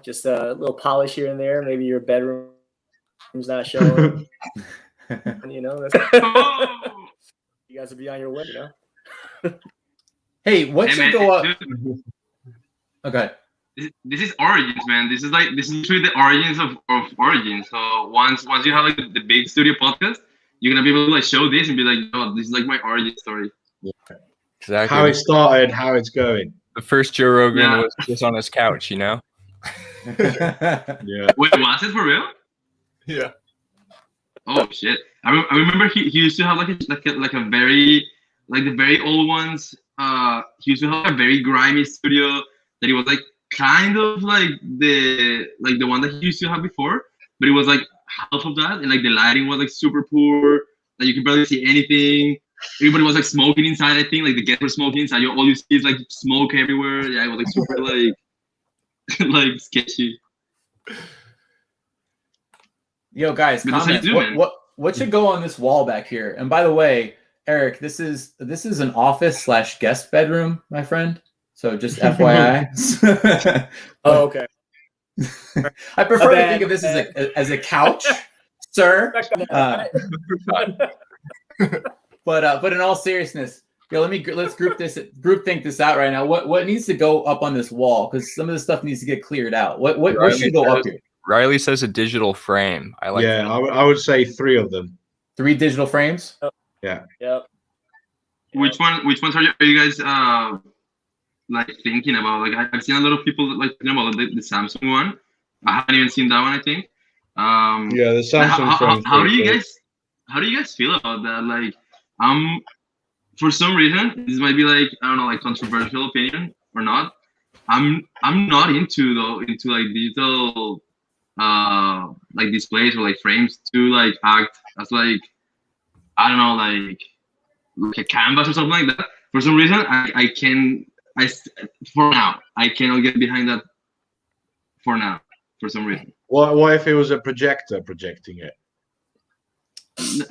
[SPEAKER 5] just a little polish here and there. Maybe your bedroom's not showing. That's you guys will be on your way,
[SPEAKER 3] Hey, what should go up? Okay.
[SPEAKER 6] This is Origins, man. This is literally the origins of Origins. So once you have like the big studio podcast, you're gonna be able to like show this and be like, oh, this is like my origin story.
[SPEAKER 4] Yeah. Exactly. How it started, how it's going.
[SPEAKER 2] The first Joe Rogan was just on his couch,
[SPEAKER 6] Yeah. Wait, was it for real?
[SPEAKER 2] Yeah.
[SPEAKER 6] Oh shit! I remember he used to have like a very like the very old ones. He used to have a very grimy studio that he was like kind of like the one that he used to have before, but it was like half of that, and like the lighting was like super poor. Like you could barely see anything. Everybody was like smoking inside. I think like the guests were smoking inside. All you see is like smoke everywhere. Yeah, it was like super like like sketchy.
[SPEAKER 3] Yo, guys, comments. What should go on this wall back here? And by the way, Eric, this is an office / guest bedroom, my friend. So just FYI.
[SPEAKER 5] Oh, okay.
[SPEAKER 3] I prefer to think of this as a couch, sir. But in all seriousness, let's group think this out right now. What needs to go up on this wall? Because some of this stuff needs to get cleared out. What should go up here?
[SPEAKER 2] Riley says a digital frame. I like.
[SPEAKER 4] Yeah, I would say 3 of them.
[SPEAKER 3] 3 digital frames.
[SPEAKER 4] Yeah.
[SPEAKER 5] Yep.
[SPEAKER 6] Which ones are you guys like thinking about. Like I've seen a lot of people that, like, you know, about the Samsung one. I haven't even seen that one, I think.
[SPEAKER 4] Yeah, the Samsung frame.
[SPEAKER 6] How do you guys feel about that? Like, for some reason, this might be like, I don't know, like controversial opinion or not. I'm not into like digital like displays or like frames to like act as like, I don't know, like a canvas or something like that. For some reason, for now I cannot get behind that. For now, for some reason.
[SPEAKER 4] What if it was a projector projecting it?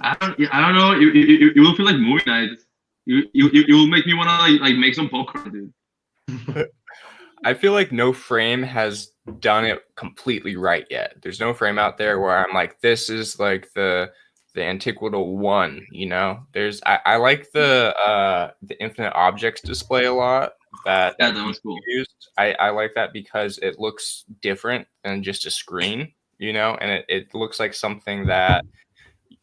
[SPEAKER 6] I don't know. It will feel like movie night. It will make me want to like make some popcorn, dude.
[SPEAKER 2] I feel like no frame has done it completely right yet. There's no frame out there where I'm like, this is like the antiquatal one, you know. I like the infinite objects display a lot. That
[SPEAKER 6] was cool.
[SPEAKER 2] Used. I like that because it looks different than just a screen, you know, and it looks like something that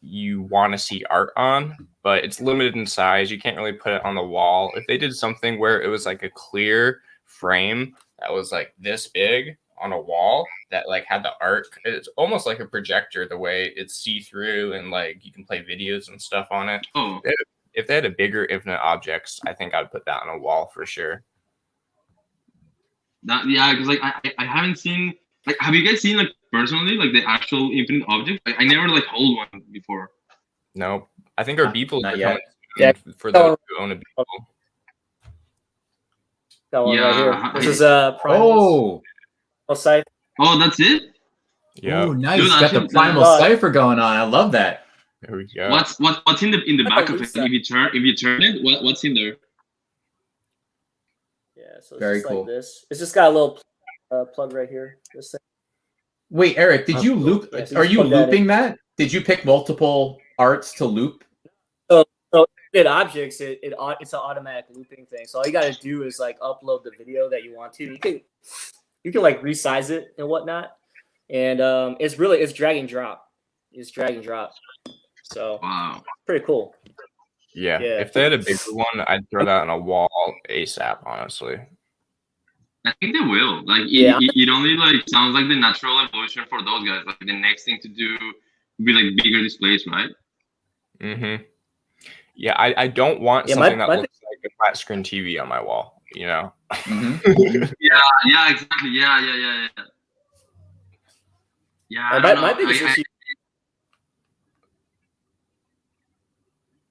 [SPEAKER 2] you want to see art on, but it's limited in size. You can't really put it on the wall. If they did something where it was like a clear frame that was like this big on a wall that like had the art, it's almost like a projector, the way it's see-through and like you can play videos and stuff on it.
[SPEAKER 6] Oh.
[SPEAKER 2] If they had a bigger infinite objects, I think I'd put that on a wall for sure.
[SPEAKER 6] Yeah, because like I haven't seen, like, have you guys seen like personally like the actual infinite object? I never like hold one before.
[SPEAKER 2] No, I think our Beeples are coming
[SPEAKER 5] Yeah.
[SPEAKER 2] for those who own a Beeple.
[SPEAKER 5] That one right here. This is
[SPEAKER 3] Primal
[SPEAKER 5] Cipher.
[SPEAKER 6] Oh, that's it?
[SPEAKER 2] Yeah.
[SPEAKER 3] Oh, nice.
[SPEAKER 6] Dude,
[SPEAKER 3] Got the Primal Cipher going on. I love that.
[SPEAKER 2] There we go.
[SPEAKER 6] What's in the back of it? If you turn it, what's in there?
[SPEAKER 5] Yeah, so it's
[SPEAKER 3] Very
[SPEAKER 5] just
[SPEAKER 3] cool.
[SPEAKER 5] like this. It's just got a little plug right here. This thing.
[SPEAKER 3] Wait, Eric, did you loop?
[SPEAKER 5] Yeah, so
[SPEAKER 3] are you looping
[SPEAKER 5] that?
[SPEAKER 3] that? Did you pick multiple arts to loop?
[SPEAKER 5] So it objects, it's an automatic looping thing. So all you got to do is like upload the video that you want to. You can like resize it and whatnot, and it's drag and drop. It's drag and drop. So
[SPEAKER 6] wow,
[SPEAKER 2] pretty cool. Yeah. If they had a bigger one, I'd throw that on a wall ASAP. Honestly,
[SPEAKER 6] I think they will. Like, it only like sounds like the natural evolution for those guys. Like the next thing to do would be like bigger displays, right?
[SPEAKER 2] Mm-hmm. Yeah, I don't want something that looks like a flat screen TV on my wall. You know.
[SPEAKER 3] Mm-hmm.
[SPEAKER 6] yeah, exactly. Yeah. Yeah.
[SPEAKER 5] My biggest issue.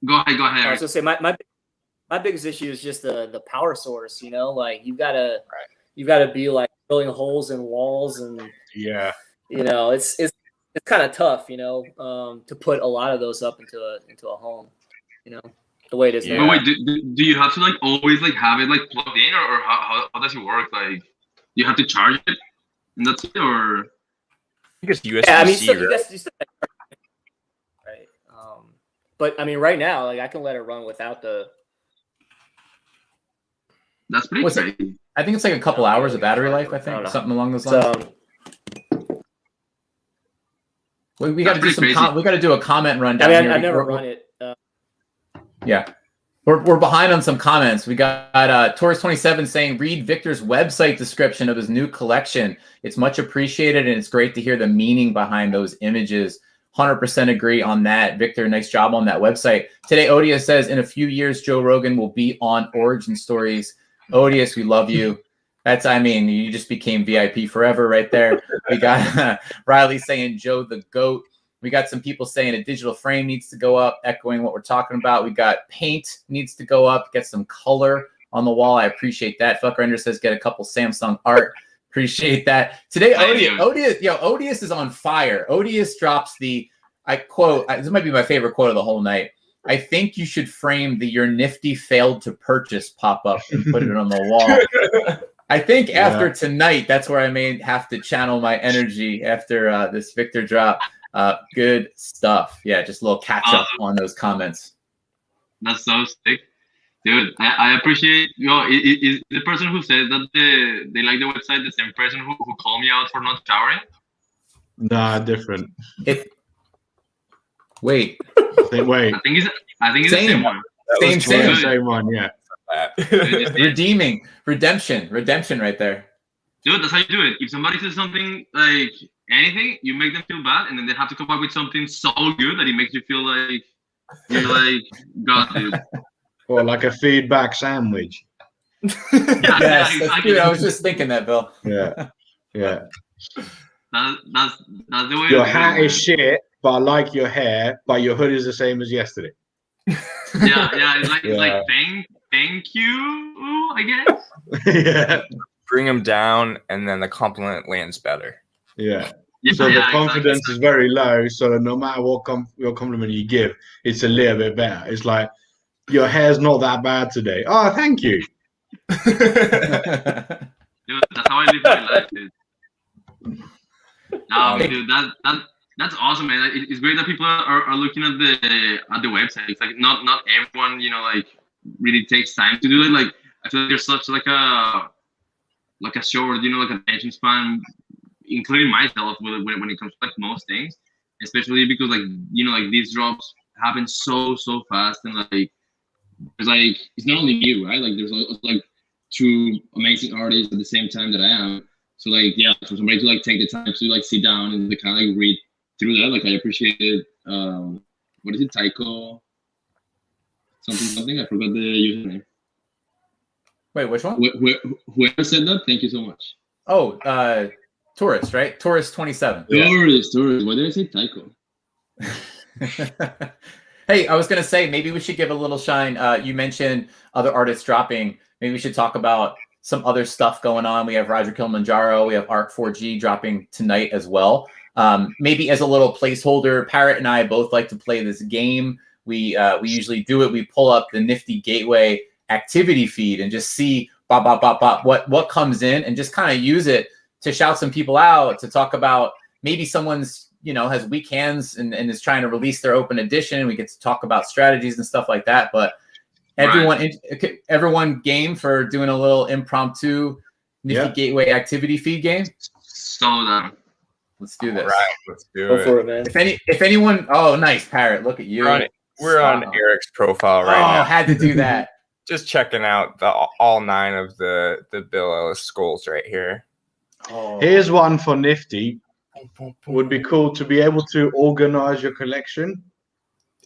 [SPEAKER 6] Go ahead.
[SPEAKER 5] I was gonna say my biggest issue is just the power source. You know, like you've got to be like drilling holes in walls, and you know, it's kind of tough. You know, to put a lot of those up into a home. You know, the way it is now.
[SPEAKER 6] But wait, do you have to like always like have it like plugged in, or how does it work? Like, you have to charge it, and that's it, or?
[SPEAKER 2] I think it's USB-C.
[SPEAKER 5] Yeah, I mean, you still right. But I mean, right now, like I can let it run without the.
[SPEAKER 6] That's pretty crazy.
[SPEAKER 3] I think it's like a couple hours of battery life. I think something along those lines. We got to do some. We got to do a comment rundown.
[SPEAKER 5] I mean, I've never run it.
[SPEAKER 3] Yeah, we're behind on some comments. We got Taurus27 saying, read Victor's website description of his new collection. It's much appreciated, and it's great to hear the meaning behind those images. 100% agree on that. Victor, nice job on that website. Today, Odious says, in a few years, Joe Rogan will be on Origin Stories. Odious, we love you. You just became VIP forever right there. We got Riley saying, Joe the GOAT. We got some people saying a digital frame needs to go up, echoing what we're talking about. We got paint needs to go up, get some color on the wall. I appreciate that. Fucker Ender says get a couple Samsung art. Appreciate that. Today, Odious is on fire. Odious drops I quote, this might be my favorite quote of the whole night. I think you should frame the "Your Nifty failed to purchase" pop-up and put it on the wall. I think after tonight, that's where I may have to channel my energy after this Victor drop. Good stuff. Yeah, just a little catch up on those comments.
[SPEAKER 6] That's so sick, dude. I appreciate. Is the person who said that they like the website the same person who called me out for not showering?
[SPEAKER 4] Nah, different.
[SPEAKER 3] Wait.
[SPEAKER 4] Wait.
[SPEAKER 6] I think it's the same one.
[SPEAKER 4] Same one. Yeah.
[SPEAKER 2] that.
[SPEAKER 3] Redemption right there.
[SPEAKER 6] Dude, that's how you do it. If somebody says something like anything, you make them feel bad, and then they have to come up with something so good that it makes you feel like you're like God, dude.
[SPEAKER 4] Or like a feedback sandwich.
[SPEAKER 3] Yes, exactly. Dude, I was just thinking that, Bill.
[SPEAKER 4] Yeah.
[SPEAKER 6] That's the way.
[SPEAKER 4] Your hat is shit, but I like your hair, but your hood is the same as yesterday.
[SPEAKER 6] Yeah. It's like thank you, I guess.
[SPEAKER 4] Yeah.
[SPEAKER 2] Bring them down, and then the compliment lands better.
[SPEAKER 4] Yeah. So the confidence is very low. So no matter what your compliment you give, it's a little bit better. It's like, your hair's not that bad today. Oh, thank you.
[SPEAKER 6] Dude, that's how I live my life, dude. Dude, that's awesome, man. It's great that people are looking at the website. It's like not everyone, like really takes time to do it. Like I feel like there's such like a short, like attention span, including myself when it comes to like most things, especially because like these drops happen so fast, and like there's like it's not only you, right? Like there's like two amazing artists at the same time that I am. So like for somebody to like take the time to like sit down and kind of like read through that, like I appreciate it. What is it, Taiko? Something. I forgot the username.
[SPEAKER 3] Wait, which one?
[SPEAKER 6] Whoever said that, thank you so much.
[SPEAKER 3] Oh, Tourist, right? Tourist 27.
[SPEAKER 6] Tourist. Why did I say Taiko?
[SPEAKER 3] Hey, I was gonna say maybe we should give a little shine. You mentioned other artists dropping. Maybe we should talk about some other stuff going on. We have Roger Kilimanjaro. We have Arc4G dropping tonight as well. Maybe as a little placeholder, Parrot and I both like to play this game. We usually do it. We pull up the Nifty Gateway activity feed and just see what comes in, and just kind of use it to shout some people out, to talk about maybe someone's has weak hands and is trying to release their open edition. We get to talk about strategies and stuff like that. But everyone game for doing a little impromptu Nifty Gateway activity feed game.
[SPEAKER 6] So done.
[SPEAKER 3] Let's do this.
[SPEAKER 2] All right, let's do
[SPEAKER 5] Go
[SPEAKER 2] it.
[SPEAKER 5] for it, man.
[SPEAKER 3] If anyone, oh, nice, Parrot. Look at you.
[SPEAKER 2] We're on Eric's profile right now.
[SPEAKER 3] Oh, had to do that.
[SPEAKER 2] Just checking out all 9 of the Bill Ellis skulls right here.
[SPEAKER 3] Oh.
[SPEAKER 4] Here's one for Nifty. Would be cool to be able to organize your collection.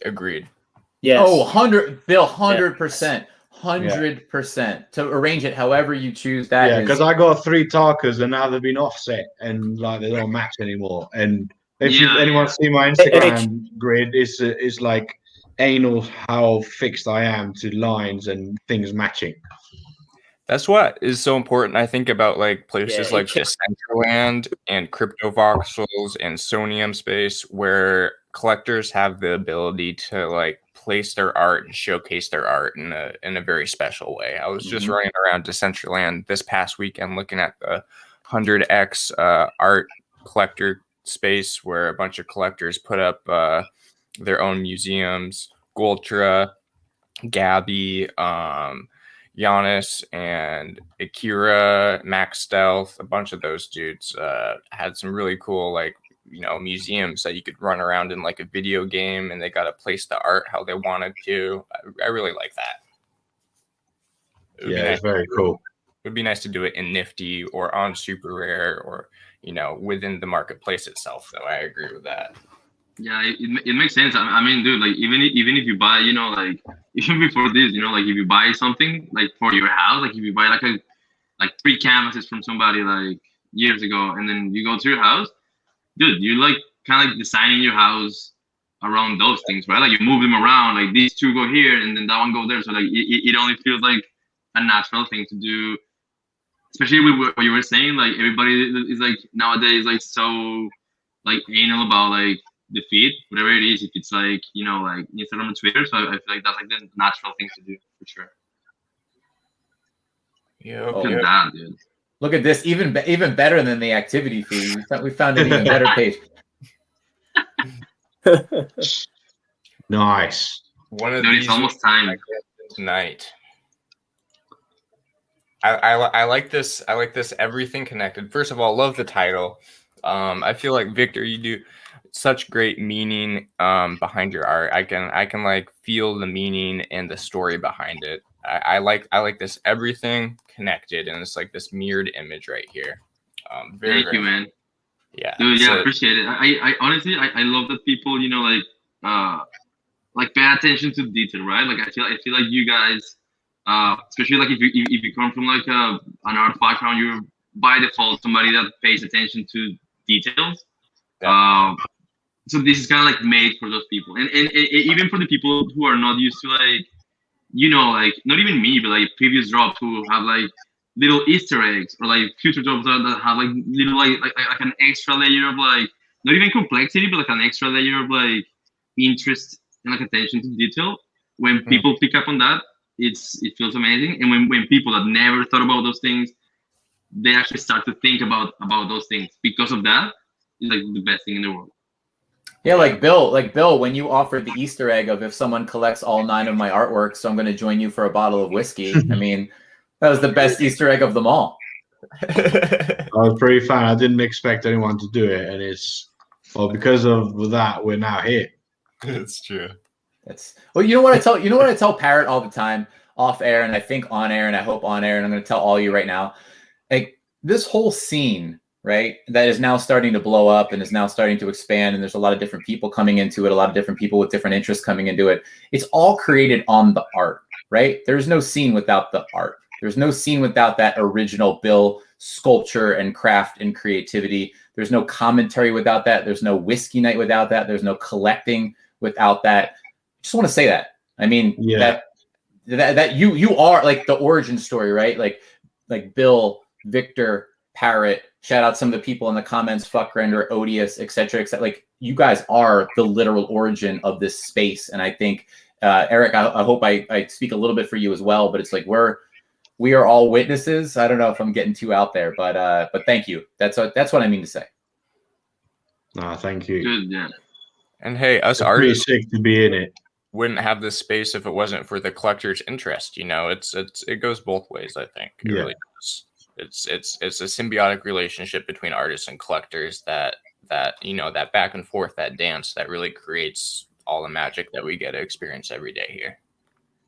[SPEAKER 2] Agreed.
[SPEAKER 5] Yes.
[SPEAKER 3] Oh, 100%. 100% to arrange it however you choose. That
[SPEAKER 4] because I got 3 Tarkas and now they've been offset and like they don't match anymore. And if anyone see my Instagram grid, it's like anal how fixed I am to lines and things matching.
[SPEAKER 2] That's what is so important. I think about like places like Decentraland and Crypto Voxels and Sonium Space, where collectors have the ability to like place their art and showcase their art in a very special way. I was just running around Decentraland this past weekend looking at the 100X art collector space, where a bunch of collectors put up their own museums. Gultra, Gabby, Giannis and Akira, Max Stealth, a bunch of those dudes had some really cool museums that you could run around in like a video game, and they got to place the art how they wanted to. I really like that.
[SPEAKER 4] It's very cool.
[SPEAKER 2] It would be nice to do it in Nifty or on Super Rare or within the marketplace itself. Though I agree with that.
[SPEAKER 6] Yeah, it makes sense. I mean, dude, like even if you buy, even before this, like if you buy something like for your house, like if you buy like 3 canvases from somebody like years ago, and then you go to your house, dude, you're like kind of like designing your house around those things, right? Like you move them around, like these 2 go here, and then that one go there. So like it only feels like a natural thing to do, especially with what you were saying. Like everybody is like nowadays like so like anal about like the feed, whatever it is, if it's like like Instagram and Twitter. So I feel like that's like the natural thing to do for sure. Look at that, dude.
[SPEAKER 3] Look at this, even better than the activity feed. We found an even better page.
[SPEAKER 4] Nice.
[SPEAKER 2] One of
[SPEAKER 6] Dude,
[SPEAKER 2] these
[SPEAKER 6] it's almost time
[SPEAKER 2] tonight. I like this. I like this. Everything connected. First of all, love the title. I feel like Victor, you do such great meaning behind your art. I can like feel the meaning and the story behind it. I like this everything connected, and it's like this mirrored image right here.
[SPEAKER 6] Thank you, man.
[SPEAKER 2] Yeah,
[SPEAKER 6] dude. Yeah, appreciate it. I honestly, I love that people, like pay attention to detail, right? Like I feel like you guys, especially like if you come from like an art background, you're by default somebody that pays attention to details. So this is kind of like made for those people, and even for the people who are not used to like, like not even me, but like previous drops who have like little Easter eggs, or like future drops that have like little like an extra layer of like, not even complexity, but like an extra layer of like interest and like attention to detail. When people pick up on that, it feels amazing. And when people that never thought about those things, they actually start to think about those things because of that, it's like the best thing in the world.
[SPEAKER 3] Yeah, like Bill, when you offered the Easter egg of if someone collects all 9 of my artwork, so I'm going to join you for a bottle of whiskey. I mean, that was the best Easter egg of them all.
[SPEAKER 4] I was pretty fan. I didn't expect anyone to do it, and because of that, we're now here.
[SPEAKER 2] It's true.
[SPEAKER 3] Well, you know what I tell Parrot all the time off air, and I think on air, and I hope on air, and I'm going to tell all you right now, like this whole scene, right, that is now starting to blow up and is now starting to expand, and there's a lot of different people coming into it, a lot of different people with different interests coming into it. It's all created on the art, right? There's no scene without the art. There's no scene without that original Bill sculpture and craft and creativity. There's no commentary without that. There's no whiskey night without that. There's no collecting without that. Just want to say that. I mean, that you are like the origin story, right? Like Bill, Victor, Parrot, shout out some of the people in the comments, fuck Render, Odious, etc., etc. Like you guys are the literal origin of this space. And I think, Eric, I hope I speak a little bit for you as well, but it's like we are all witnesses. I don't know if I'm getting too out there, but thank you. That's what I mean to say.
[SPEAKER 4] Thank you.
[SPEAKER 6] Good, yeah.
[SPEAKER 2] And hey, us
[SPEAKER 4] it's
[SPEAKER 2] artists
[SPEAKER 4] pretty sick to be in it.
[SPEAKER 2] Wouldn't have this space if it wasn't for the collector's interest. It goes both ways. I think it really does. It's a symbiotic relationship between artists and collectors that that back and forth, that dance that really creates all the magic that we get to experience every day here.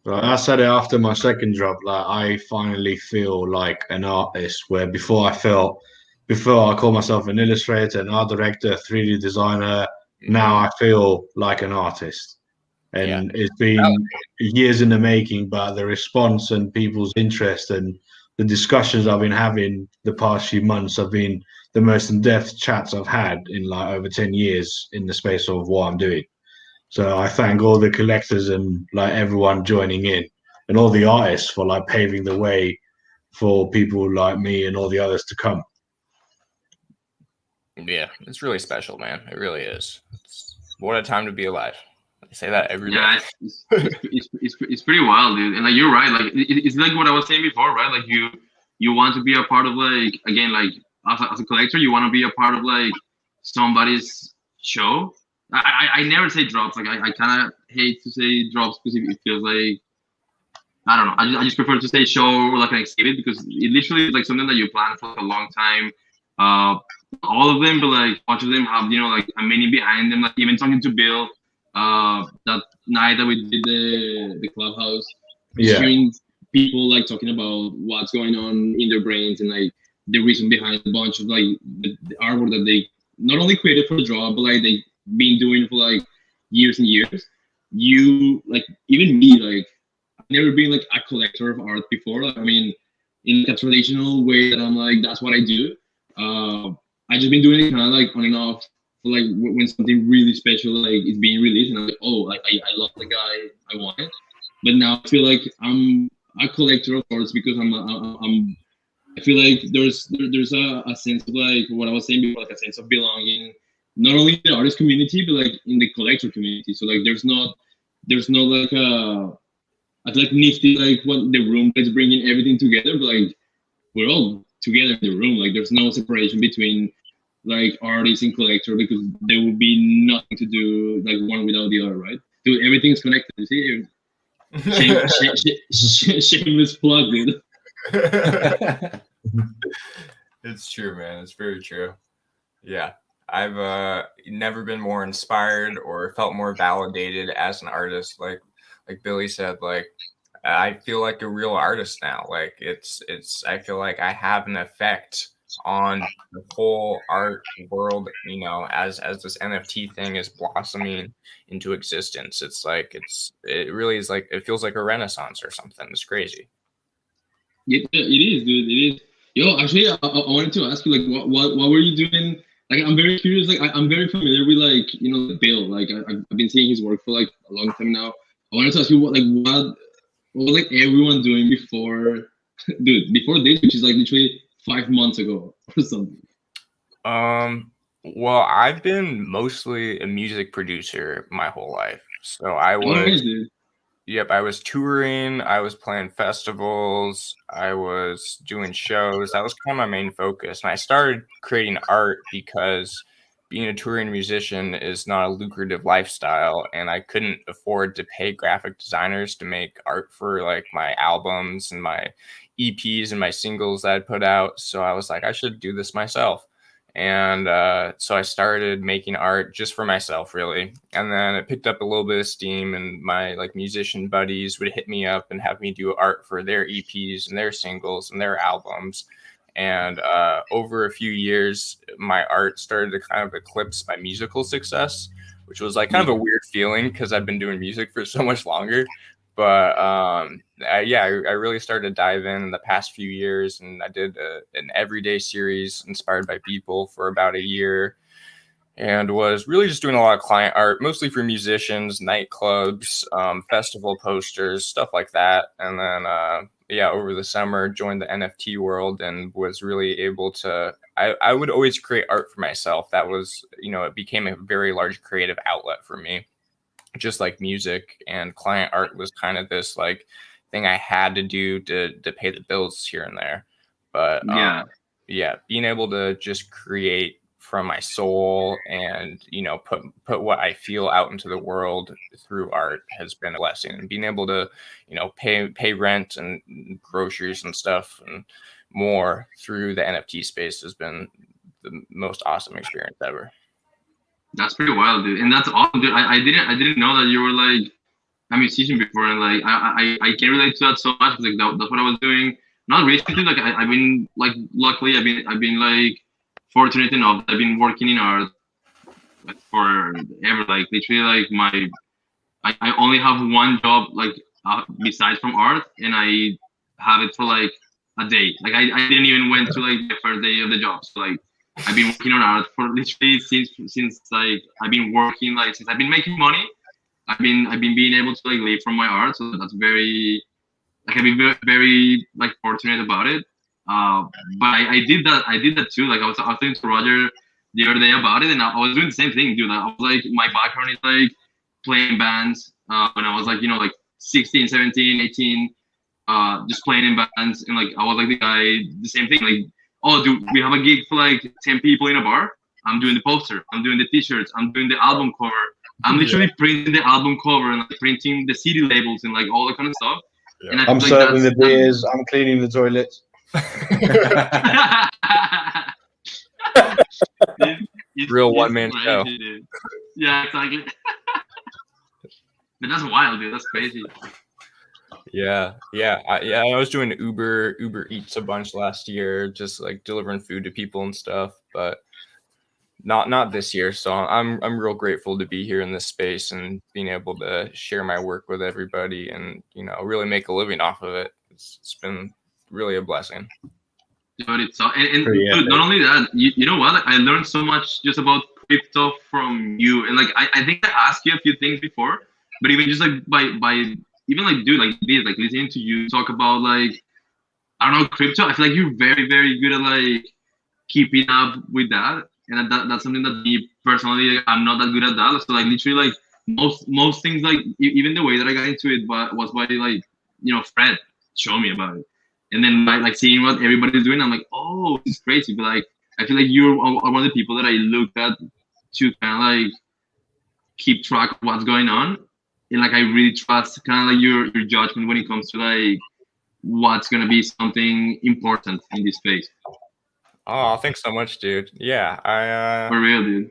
[SPEAKER 4] Well, I said it after my second drop, like I finally feel like an artist, where before I called myself an illustrator, an art director, 3D designer. Now I feel like an artist. And it's been years in the making, but the response and people's interest and the discussions I've been having the past few months have been the most in-depth chats I've had in like over 10 years in the space of what I'm doing. So I thank all the collectors and like everyone joining in, and all the artists for like paving the way for people like me and all the others to come.
[SPEAKER 2] Yeah, it's really special, man. It really is. What a time to be alive. I say that every day.
[SPEAKER 6] Yeah, it's pretty wild, dude. And like you're right. Like it's like what I was saying before, right? Like you want to be a part of like, again, like as a collector, you want to be a part of like somebody's show. I never say drops. Like I kind of hate to say drops because it feels like, I don't know. I just prefer to say show or like an exhibit, because it literally is like something that you plan for a long time. All of them, but like a bunch of them have like a meaning behind them. Like even talking to Bill, that night that we did the clubhouse, hearing people like talking about what's going on in their brains and like the reason behind a bunch of like the artwork that they not only created for the draw, but like they been doing for like years and years. You like, even me, like I've never been like a collector of art before. Like, I mean, in like a traditional way that I'm like, that's what I do. I just been doing it kind of like on and off for like when something really special like is being released, and I'm like, oh, like I love the guy, I want it. But now I feel like I'm a collector of arts because I feel like there's a sense of like what I was saying before, like a sense of belonging, not only in the artist community but like in the collector community. So like there's no like I feel like nifty like what the room is bringing everything together, but like we're all together in the room. Like there's no separation between like artist and collector, because there would be nothing to do like one without the other, right? Dude, everything is connected. You see, shameless plug, dude.
[SPEAKER 2] It's true, man. It's very true. Yeah, I've never been more inspired or felt more validated as an artist. Like Billy said, like I feel like a real artist now. Like I feel like I have an effect on the whole art world, you know, as this NFT thing is blossoming into existence. It really is like, it feels like a renaissance or something. It's crazy.
[SPEAKER 6] Yeah, it is, dude. It is. Yo, actually, I wanted to ask you, like, what were you doing? Like, I'm very curious. Like, I'm very familiar with, like, you know, Bill. Like, I've been seeing his work for like a long time now. I wanted to ask you what was like everyone doing before, dude, before this, which is like literally 5 months ago or something.
[SPEAKER 2] Well, I've been mostly a music producer my whole life. So I was, yep, I was touring, I was playing festivals, I was doing shows. That was kind of my main focus. And I started creating art because being a touring musician is not a lucrative lifestyle, and I couldn't afford to pay graphic designers to make art for like my albums and my EPs and my singles that I'd put out. So I was like, I should do this myself. And so I started making art just for myself, really. And then it picked up a little bit of steam, and my like musician buddies would hit me up and have me do art for their EPs and their singles and their albums. And over a few years, my art started to kind of eclipse my musical success, which was like kind of a weird feeling because I've been doing music for so much longer. But I really started to dive in the past few years, and I did an everyday series inspired by people for about a year, and was really just doing a lot of client art, mostly for musicians, nightclubs, festival posters, stuff like that. And then, over the summer, joined the NFT world and was really able to, I would always create art for myself. That was, you know, it became a very large creative outlet for me, just like music, and client art was kind of this like thing I had to do to pay the bills here and there. But being able to just create from my soul and, you know, put what I feel out into the world through art has been a blessing. And being able to, you know, pay rent and groceries and stuff and more through the NFT space has been the most awesome experience ever.
[SPEAKER 6] That's pretty wild, dude. And that's awesome, dude. I didn't know that you were like a musician before, and like I can relate to that so much. Like that's what I was doing. Not recently, like I've been like, luckily I've been like fortunate enough. I've been working in art like forever. Like literally, like I only have one job like besides from art, and I have it for like a day. Like I didn't even went to like the first day of the job. So like I've been working on art for literally since like I've been working, like since I've been making money. I've been being able to like live from my art. So that's very, like, I've been very, very like fortunate about it. But I did that too. Like I was talking to Roger the other day about it, and I was doing the same thing, dude. I was like, my background is like playing bands when I was like, you know, like 16, 17, 18, just playing in bands. And like, I was like the same thing. Like, oh, dude, we have a gig for like 10 people in a bar. I'm doing the poster. I'm doing the t-shirts. I'm doing the album cover. I'm literally printing the album cover and like printing the CD labels and like all that kind of stuff.
[SPEAKER 2] Yeah.
[SPEAKER 6] And
[SPEAKER 4] I'm serving the beers. I'm cleaning the toilets.
[SPEAKER 6] It's
[SPEAKER 2] real one-man show.
[SPEAKER 6] Dude. Yeah, exactly. But that's wild, dude. That's crazy.
[SPEAKER 2] I was doing Uber Eats a bunch last year, just like delivering food to people and stuff, but not this year. So I'm real grateful to be here in this space and being able to share my work with everybody and, you know, really make a living off of it. It's been really a blessing.
[SPEAKER 6] But it's and dude, not only that, you know what? Like, I learned so much just about crypto from you, and like I think I asked you a few things before, but even just like by even like, dude, like this, like listening to you talk about like, I don't know, crypto, I feel like you're very, very good at like keeping up with that. And that's something that me personally, I'm not that good at that. So like literally like most things, like even the way that I got into it was by like, you know, Fred showed me about it. And then like seeing what everybody's doing, I'm like, oh, it's crazy. But like, I feel like you're one of the people that I looked at to kind of like keep track of what's going on. And like, I really trust kind of like your judgment when it comes to like what's going to be something important in this space.
[SPEAKER 2] Oh, thanks so much, dude. Yeah,
[SPEAKER 6] for real, dude.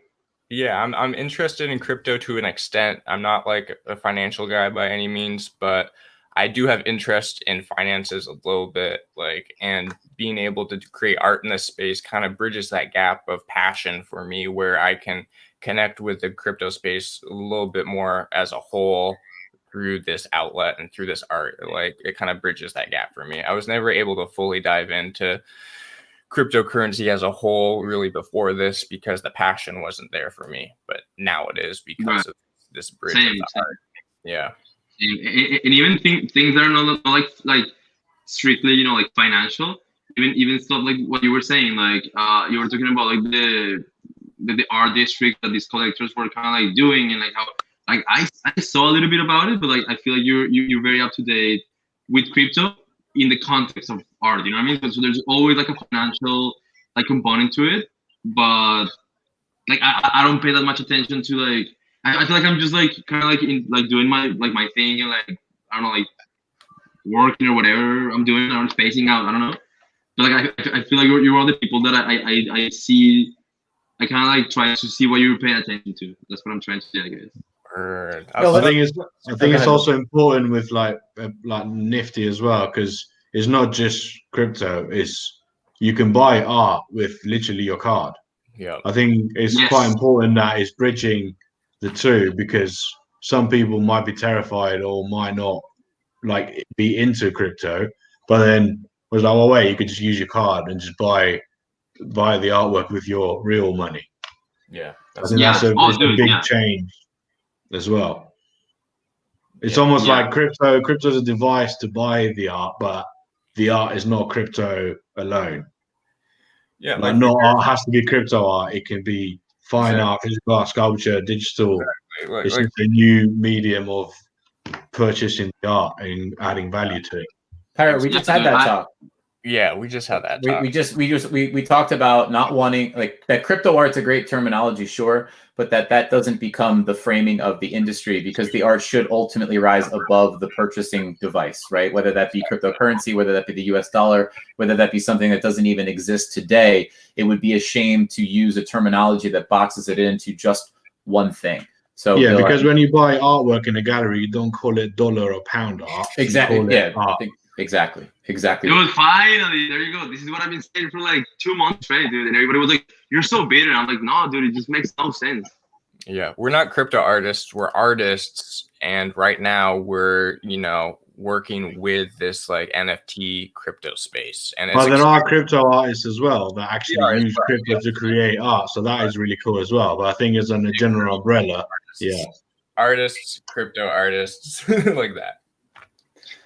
[SPEAKER 2] Yeah, I'm interested in crypto to an extent. I'm not like a financial guy by any means, but I do have interest in finances a little bit, like, and being able to create art in this space kind of bridges that gap of passion for me, where I can connect with the crypto space a little bit more as a whole through this outlet and through this art. Like, it kind of bridges that gap for me. I was never able to fully dive into cryptocurrency as a whole really before this because the passion wasn't there for me, but now it is because of this bridge of the art. Yeah.
[SPEAKER 6] And even things that are not like strictly, you know, like financial, even stuff like what you were saying, like you were talking about like the art district that these collectors were kind of like doing, and like how like I saw a little bit about it, but like I feel like you're very up to date with crypto in the context of art, you know what I mean? So there's always like a financial like component to it, but like I don't pay that much attention to like I feel like I'm just like kind of like in like doing my thing, and like I don't know, like working or whatever I'm doing, or I'm spacing out, I don't know. But like I feel like you're one of the people that I see. I kind of like try to see what you're paying attention to. That's what I'm trying to say, I guess.
[SPEAKER 4] I think it's also important with like Nifty as well, because it's not just crypto. It's you can buy art with literally your card.
[SPEAKER 2] Yeah,
[SPEAKER 4] I think it's quite important that it's bridging the two, because some people might be terrified or might not like be into crypto, but then was like, well, wait, you could just use your card and just buy the artwork with your real money.
[SPEAKER 2] Yeah,
[SPEAKER 4] I think that's a big change as well. It's almost like crypto's a device to buy the art, but the art is not crypto alone.
[SPEAKER 2] Yeah,
[SPEAKER 4] like not art has to be crypto art. It can be fine art, physical art, sculpture, digital. Exactly. It's just a new medium of purchasing the art and adding value to it.
[SPEAKER 3] Pirate, we just had that talk.
[SPEAKER 2] Yeah, we just had that talk.
[SPEAKER 3] We talked about not wanting, like, that crypto art's a great terminology, sure, but that doesn't become the framing of the industry, because the art should ultimately rise above the purchasing device, right? Whether that be cryptocurrency, whether that be the US dollar, whether that be something that doesn't even exist today, it would be a shame to use a terminology that boxes it into just one thing. So
[SPEAKER 4] yeah, because when you buy artwork in a gallery, you don't call it dollar or pound art.
[SPEAKER 3] Exactly. Yeah. Art. Exactly.
[SPEAKER 6] Dude, finally, there you go. This is what I've been saying for like 2 months straight, dude. And everybody was like, "You're so bitter." I'm like, "No, dude, it just makes no sense."
[SPEAKER 2] Yeah, we're not crypto artists. We're artists, and right now we're working with this like NFT crypto space. And
[SPEAKER 4] but there are crypto artists as well that actually use crypto to create art, so that is really cool as well. But I think it's on a general umbrella.
[SPEAKER 2] Artists, crypto artists, like that.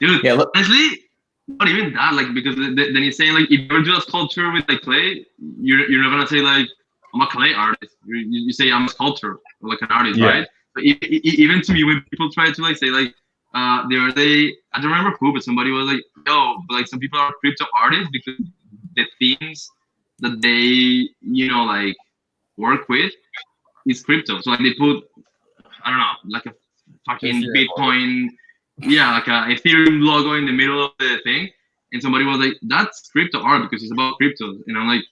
[SPEAKER 6] Dude, honestly, not even that. Like, because then he's saying like, if you're doing a sculpture with like clay, you're not gonna say like, I'm a clay artist. You say I'm a sculptor, or like an artist, right? But even to me, when people try to like say like, I don't remember who, but somebody was like, yo, but like some people are crypto artists because the themes that they like work with is crypto. So like they put, I don't know, like a fucking Bitcoin. Yeah, like a Ethereum logo in the middle of the thing, and somebody was like, "That's crypto art because it's about crypto." And I'm like,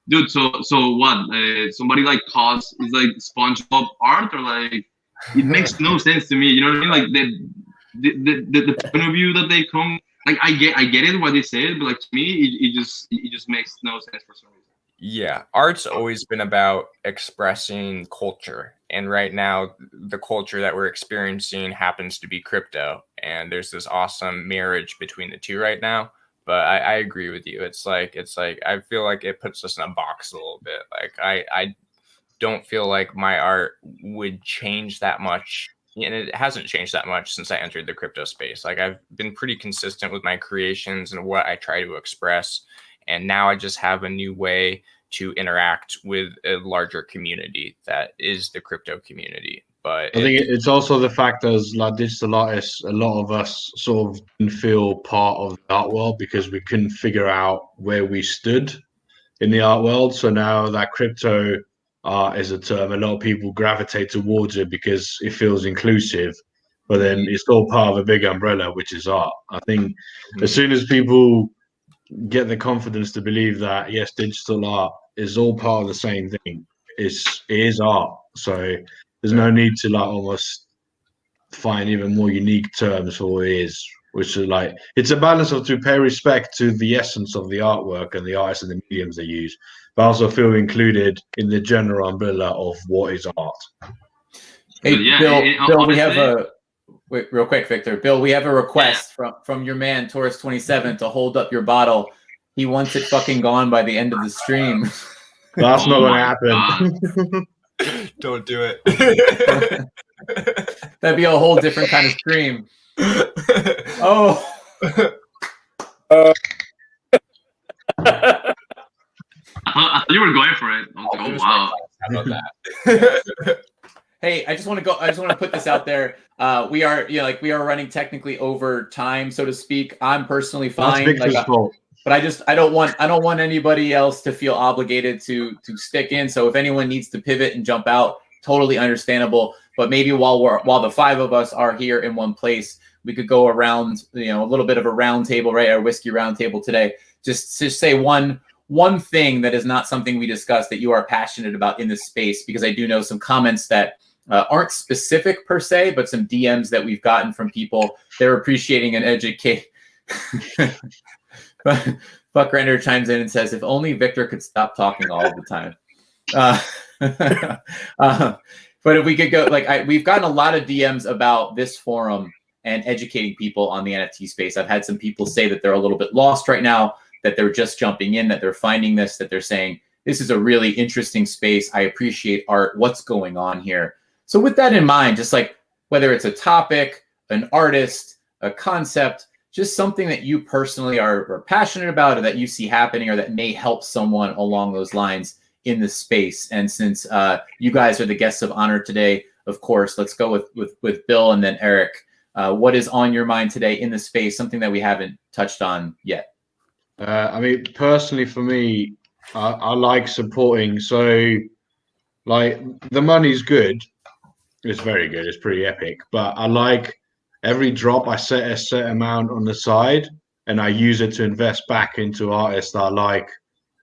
[SPEAKER 6] "Dude, so what? Somebody like calls is like SpongeBob art, or like it makes no sense to me." You know what I mean? Like the point of view that they come, like I get it what they say, but like to me, it just makes no sense for some reason.
[SPEAKER 2] Yeah, art's always been about expressing culture. And right now, the culture that we're experiencing happens to be crypto. And there's this awesome marriage between the two right now. But I agree with you. It's like I feel like it puts us in a box a little bit. Like I don't feel like my art would change that much. And it hasn't changed that much since I entered the crypto space. Like I've been pretty consistent with my creations and what I try to express. And now I just have a new way to interact with a larger community that is the crypto community. But
[SPEAKER 4] I think it's also the fact as like digital artists, a lot of us sort of didn't feel part of the art world because we couldn't figure out where we stood in the art world. So now that crypto art is a term, a lot of people gravitate towards it because it feels inclusive. But then it's all part of a big umbrella, which is art. I think as soon as people get the confidence to believe that, yes, digital art is all part of the same thing. It is art. So there's no need to like almost find even more unique terms for what it is. which is like, it's a balance of to pay respect to the essence of the artwork and the artists and the mediums they use, but also feel included in the general umbrella of what is art.
[SPEAKER 3] Hey,
[SPEAKER 6] yeah,
[SPEAKER 3] Bill, we have a wait, real quick, Victor. Bill, we have a request from your man Taurus27 to hold up your bottle. He wants it fucking gone by the end of the stream.
[SPEAKER 4] That's not going to happen.
[SPEAKER 2] Don't do it.
[SPEAKER 3] That'd be a whole different kind of stream. Oh.
[SPEAKER 6] I thought you were going for it. I was like, oh wow.
[SPEAKER 3] How about that? Hey, I just want to put this out there. We are, we are running technically over time, so to speak. I'm personally fine.
[SPEAKER 4] That's Victor's fault.
[SPEAKER 3] But I don't want anybody else to feel obligated to stick in. So if anyone needs to pivot and jump out, totally understandable. But maybe while the five of us are here in one place, we could go around, a little bit of a round table, right? Our whiskey round table today. Just say one thing that is not something we discussed that you are passionate about in this space, because I do know some comments that aren't specific per se, but some DMs that we've gotten from people. They're appreciating and educate. Buck Render chimes in and says, if only Victor could stop talking all the time. But if we could go, we've gotten a lot of DMs about this forum and educating people on the NFT space. I've had some people say that they're a little bit lost right now, that they're just jumping in, that they're finding this, that they're saying, this is a really interesting space. I appreciate art. What's going on here? So with that in mind, just like whether it's a topic, an artist, a concept, just something that you personally are passionate about, or that you see happening, or that may help someone along those lines in the space. And since you guys are the guests of honor today, of course, let's go with Bill and then Eric. What is on your mind today in the space, something that we haven't touched on yet?
[SPEAKER 4] I mean, personally for me, I like supporting. So, like, the money's good. It's very good. It's pretty epic. But I like every drop, I set a set amount on the side, and I use it to invest back into artists that I like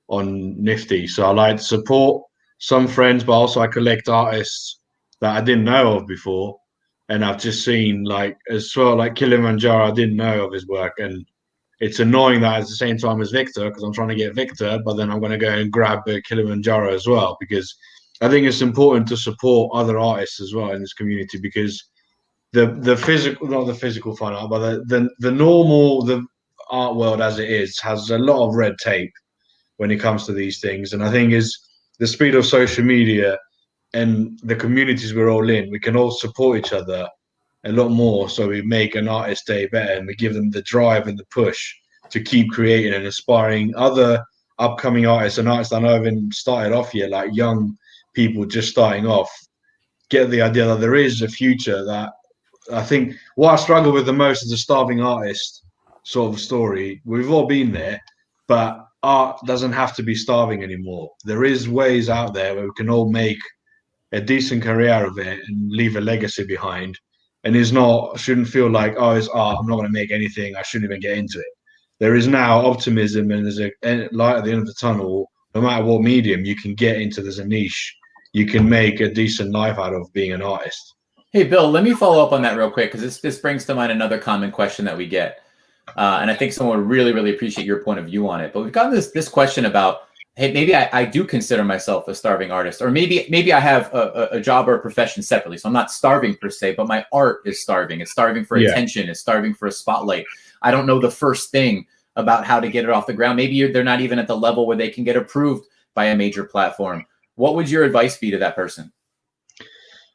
[SPEAKER 4] on Nifty. So I like to support some friends, but also I collect artists that I didn't know of before. And I've just seen, like, as well, like Kilimanjaro, I didn't know of his work. And it's annoying that at the same time as Victor, because I'm trying to get Victor, but then I'm going to go and grab Kilimanjaro as well, because I think it's important to support other artists as well in this community, because the physical, not the physical fine art, but the normal, the art world as it is, has a lot of red tape when it comes to these things. And I think is the speed of social media and the communities we're all in, we can all support each other a lot more. So we make an artist day better, and we give them the drive and the push to keep creating and inspiring other upcoming artists and artists that I haven't started off yet, like young people just starting off, get the idea that there is a future. That I think what I struggle with the most is the starving artist sort of story. We've all been there, but art doesn't have to be starving anymore. There is ways out there where we can all make a decent career of it and leave a legacy behind. And shouldn't feel like, oh, it's art, I'm not going to make anything, I shouldn't even get into it. There is now optimism, and there's a light at the end of the tunnel. No matter what medium you can get into, there's a niche you can make a decent life out of being an artist.
[SPEAKER 3] Hey, Bill, let me follow up on that real quick, because this brings to mind another common question that we get. And I think someone would really, really appreciate your point of view on it. But we've gotten this question about, hey, maybe I do consider myself a starving artist, or maybe I have a job or a profession separately. So I'm not starving per se, but my art is starving. It's starving for attention. It's starving for a spotlight. I don't know the first thing about how to get it off the ground. Maybe they're not even at the level where they can get approved by a major platform. What would your advice be to that person?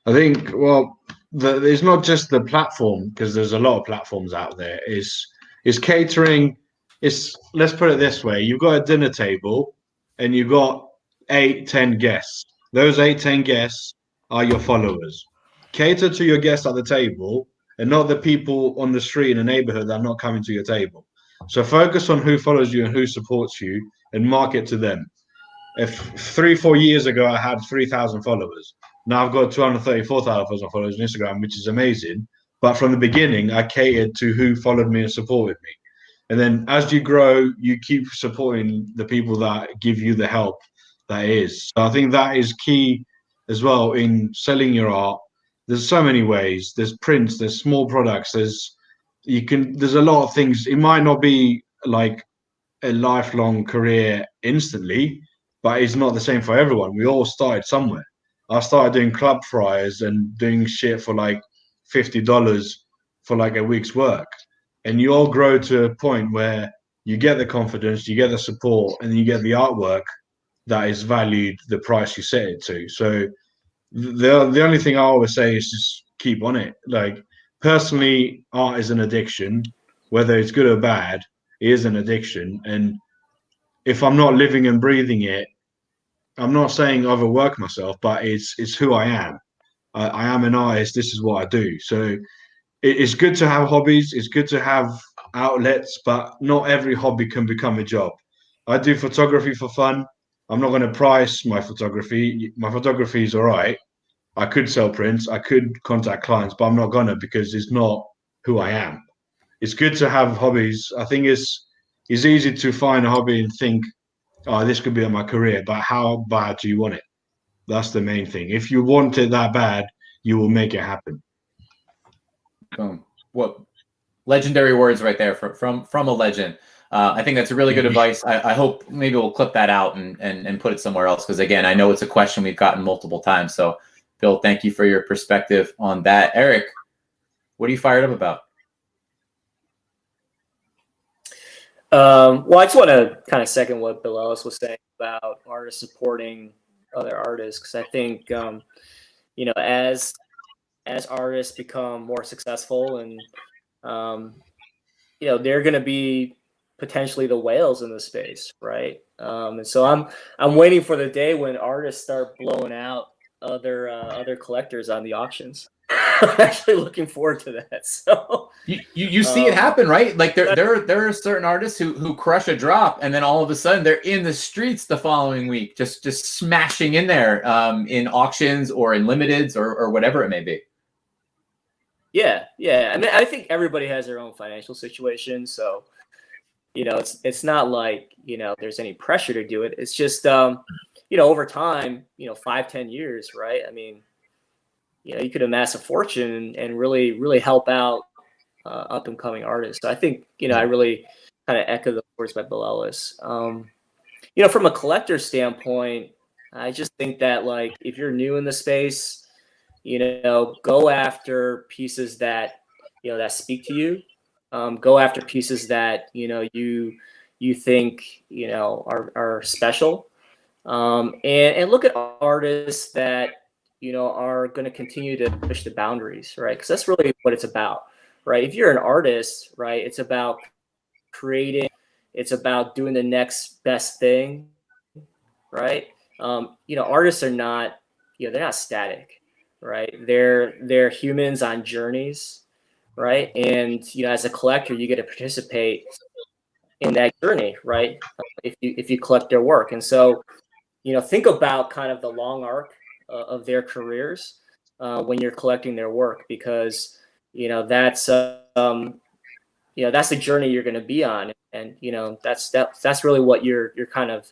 [SPEAKER 4] I think, well, it's not just the platform, because there's a lot of platforms out there. Is catering. Let's put it this way: you've got a dinner table, and you've got 8-10 guests. Those 8-10 guests are your followers. Cater to your guests at the table, and not the people on the street in the neighborhood that are not coming to your table. So focus on who follows you and who supports you, and market to them. If 3-4 years ago I had 3,000 followers, now I've got 234,000 followers on Instagram, which is amazing. But from the beginning, I catered to who followed me and supported me. And then as you grow, you keep supporting the people that give you the help that is. So I think that is key as well in selling your art. There's so many ways. There's prints, there's small products, there's there's a lot of things. It might not be like a lifelong career instantly, but it's not the same for everyone. We all started somewhere. I started doing club fryers and doing shit for like $50 for like a week's work. And you all grow to a point where you get the confidence, you get the support, and you get the artwork that is valued the price you set it to. So the only thing I always say is just keep on it. Like personally, art is an addiction, whether it's good or bad, it is an addiction. And if I'm not living and breathing it, I'm not saying overwork myself, but it's who I am. I am an artist. This is what I do. So it's good to have hobbies. It's good to have outlets, but not every hobby can become a job. I do photography for fun. I'm not going to price my photography. My photography is all right. I could sell prints. I could contact clients, but I'm not going to because it's not who I am. It's good to have hobbies. I think it's easy to find a hobby and think, oh, this could be my career, but how bad do you want it? That's the main thing. If you want it that bad, you will make it happen.
[SPEAKER 3] Boom. What legendary words right there from a legend. I think that's a really good advice. I hope maybe we'll clip that out and put it somewhere else, because again, I know it's a question we've gotten multiple times. So Bill, thank you for your perspective on that. Eric, what are you fired up about?
[SPEAKER 5] Well, I just want to kind of second what Bill Ellis was saying about artists supporting other artists, because I think, you know, as artists become more successful, and you know, they're going to be potentially the whales in the space, right? And so I'm waiting for the day when artists start blowing out other collectors on the auctions. I'm actually looking forward to that. So
[SPEAKER 3] you see it happen, right? Like there are certain artists who crush a drop, and then all of a sudden they're in the streets the following week, just smashing in there in auctions or in limiteds or whatever it may be.
[SPEAKER 5] Yeah. I mean, I think everybody has their own financial situation, so you know, it's not like, you know, there's any pressure to do it. It's just you know, over time, you know, 5-10 years, right? I mean, you know, you could amass a fortune and really help out up and coming artists. So I think, you know, I really kind of echo the words by Bill Ellis. You know, from a collector standpoint, I just think that, like, if you're new in the space, you know, go after pieces that, you know, that speak to you. Go after pieces that, you know, you think, you know, are special. And look at artists that, you know, are going to continue to push the boundaries, right? Because that's really what it's about, right? If you're an artist, right, it's about creating, it's about doing the next best thing, right? You know, artists are not, you know, they're not static, right? They're humans on journeys, right? And you know, as a collector, you get to participate in that journey, right? If you collect their work, and so, you know, think about kind of the long arc of their careers when you're collecting their work, because you know that's you know, that's the journey you're going to be on, and you know that's really what you're kind of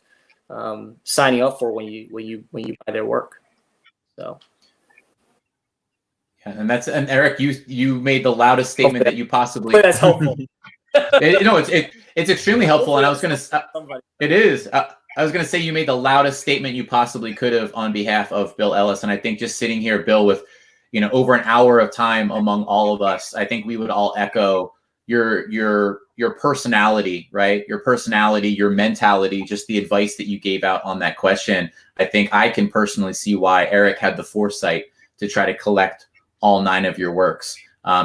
[SPEAKER 5] signing up for when you buy their work. So.
[SPEAKER 3] Yeah, and Eric, you made the loudest statement that you possibly.
[SPEAKER 5] That's helpful.
[SPEAKER 3] It's extremely helpful, and I was gonna. It is. I was gonna say you made the loudest statement you possibly could have on behalf of Bill Ellis, and I think just sitting here, Bill, with, you know, over an hour of time among all of us, I think we would all echo your personality, right? Your personality, your mentality, just the advice that you gave out on that question. I think I can personally see why Eric had the foresight to try to collect all 9 of your works.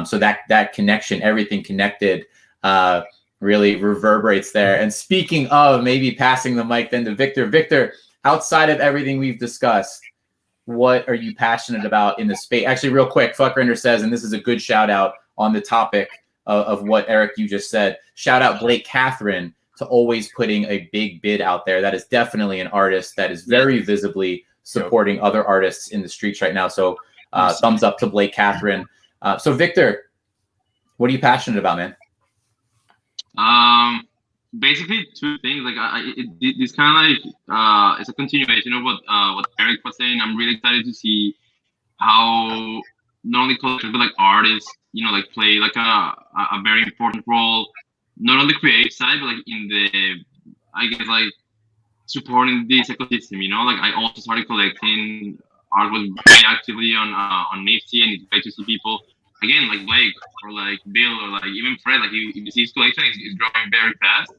[SPEAKER 3] So that connection, everything connected, really reverberates there. And speaking of maybe passing the mic then to Victor. Victor, outside of everything we've discussed, what are you passionate about in the space? Actually, real quick, Fuckrender says, and this is a good shout out on the topic of what Eric, you just said, shout out Blake Catherine to always putting a big bid out there. That is definitely an artist that is very visibly supporting other artists in the streets right now. So thumbs up to Blake Catherine. So Victor, what are you passionate about, man?
[SPEAKER 6] Basically 2 things. Like this kind of like it's a continuation of what Eric was saying. I'm really excited to see how not only collectors but like artists like play like a very important role, not on the creative side, but like in the, I guess, like supporting this ecosystem. Like I also started collecting art was very actively on Nifty, and it's great to see people again like Blake or like Bill or like even Fred, like his collection is growing very fast.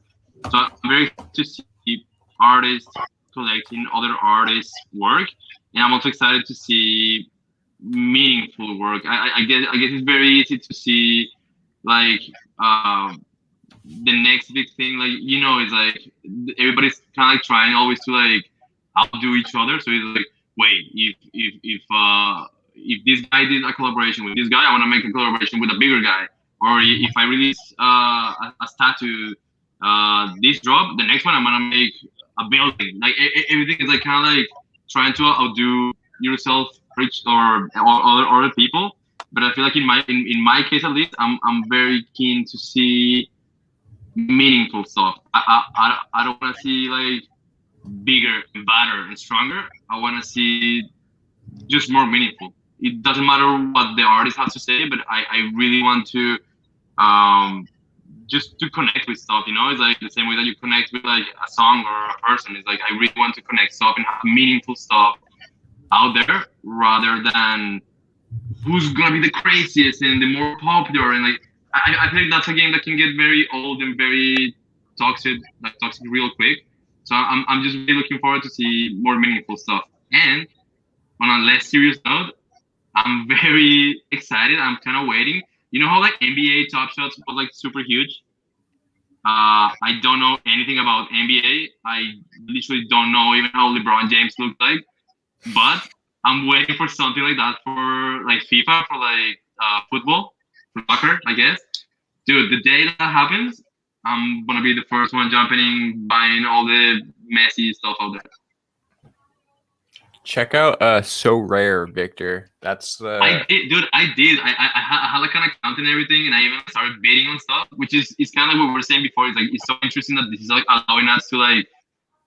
[SPEAKER 6] So I'm very excited to see artists collecting other artists' work, and I'm also excited to see meaningful work. I guess it's very easy to see like the next big thing, like is like everybody's kind of like trying always to like outdo each other. So it's like, wait, if this guy did a collaboration with this guy, I want to make a collaboration with a bigger guy. Or if I release a statue, this drop, the next one I'm gonna make a building. Like everything is like kind of like trying to outdo yourself, or other people. But I feel like in my case at least, I'm very keen to see meaningful stuff. I don't want to see like bigger and badder and stronger. I want to see just more meaningful. It doesn't matter what the artist has to say, but I really want to just to connect with stuff. It's like the same way that you connect with like a song or a person. It's like I really want to connect stuff and have meaningful stuff out there, rather than who's gonna be the craziest and the more popular. And like I think that's a game that can get very old and very toxic real quick. So I'm just really looking forward to see more meaningful stuff. And on a less serious note, I'm very excited. I'm kind of waiting. You know how like NBA Top Shots was like super huge? I don't know anything about NBA. I literally don't know even how LeBron James looked like. But I'm waiting for something like that for like FIFA, for like football, for soccer, I guess. Dude, the day that happens, I'm gonna be the first one jumping in, buying all the messy stuff out there.
[SPEAKER 2] Check out So Rare, Victor. That's the.
[SPEAKER 6] I did. I had like an account and everything, and I even started bidding on stuff, which is kind of like what we were saying before. It's like it's so interesting that this is like allowing us to like.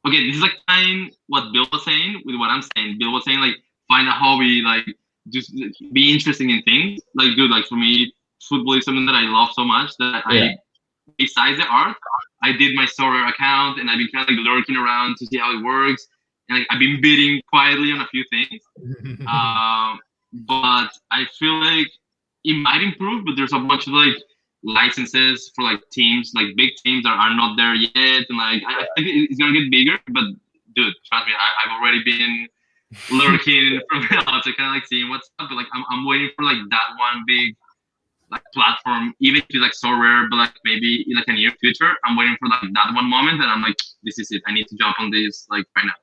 [SPEAKER 6] Okay, this is like kind of what Bill was saying with what I'm saying. Bill was saying like find a hobby, like just be interested in things. Like dude, like for me, football is something that I love so much that besides the art, I did my So Rare account, and I've been kind of like lurking around to see how it works. And like, I've been bidding quietly on a few things, but I feel like it might improve. But there's a bunch of like licenses for like teams, like big teams that are not there yet, and like I think it's gonna get bigger. But dude, trust me, I've already been lurking from the outside, kind of like seeing what's up. But like I'm waiting for like that one big like platform, even if it's like So Rare, but like maybe in like a near future. I'm waiting for like that one moment, and I'm like, this is it. I need to jump on this like right now.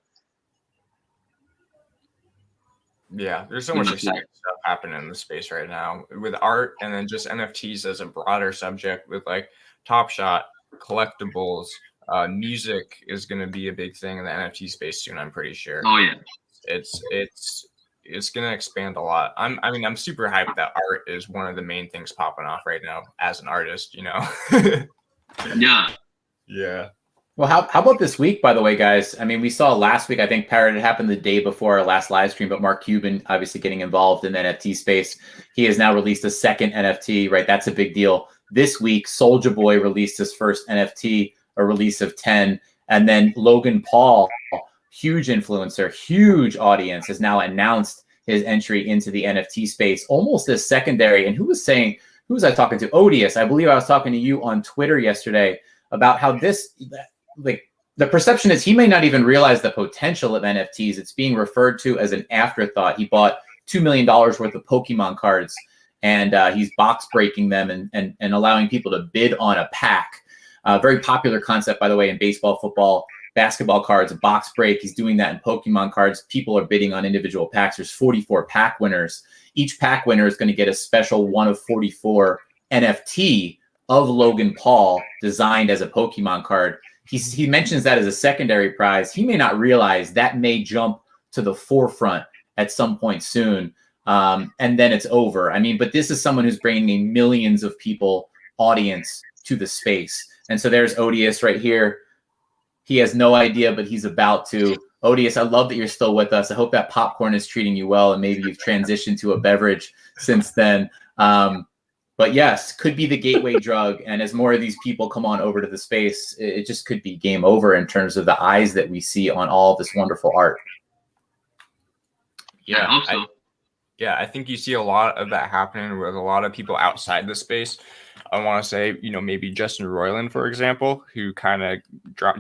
[SPEAKER 2] Yeah, there's so much exciting stuff happening in the space right now with art, and then just NFTs as a broader subject with like Top Shot, collectibles, music is going to be a big thing in the NFT space soon. I'm pretty sure.
[SPEAKER 6] Oh yeah,
[SPEAKER 2] it's going to expand a lot. I'm super hyped that art is one of the main things popping off right now as an artist.
[SPEAKER 6] Yeah.
[SPEAKER 3] Well, how about this week, by the way, guys? I mean, we saw last week, I think Parrot, it happened the day before our last live stream, but Mark Cuban obviously getting involved in the NFT space. He has now released a second NFT, right? That's a big deal. This week, Soulja Boy released his first NFT, a release of 10. And then Logan Paul, huge influencer, huge audience, has now announced his entry into the NFT space, almost as secondary. And who was I talking to? Odious. I believe I was talking to you on Twitter yesterday about how this, like, the perception is he may not even realize the potential of NFTs. It's being referred to as an afterthought. He bought $2 million worth of Pokemon cards, and he's box breaking them and allowing people to bid on a pack. Very popular concept, by the way, in baseball, football, basketball cards, a box break. He's doing that in Pokemon cards. People are bidding on individual packs. There's 44 pack winners. Each pack winner is going to get a special 1 of 44 NFT of Logan Paul designed as a Pokemon card. He mentions that as a secondary prize. He may not realize that may jump to the forefront at some point soon, and then it's over. I mean, but this is someone who's bringing a millions of people audience to the space. And so there's Odious right here. He has no idea, but he's about to. Odious, I love that you're still with us. I hope that popcorn is treating you well, and maybe you've transitioned to a beverage since then. But But yes, could be the gateway drug. And as more of these people come on over to the space, it just could be game over in terms of the eyes that we see on all this wonderful art.
[SPEAKER 6] Yeah, I hope so.
[SPEAKER 2] I think you see a lot of that happening with a lot of people outside the space. I want to say, maybe Justin Roiland, for example, who kind of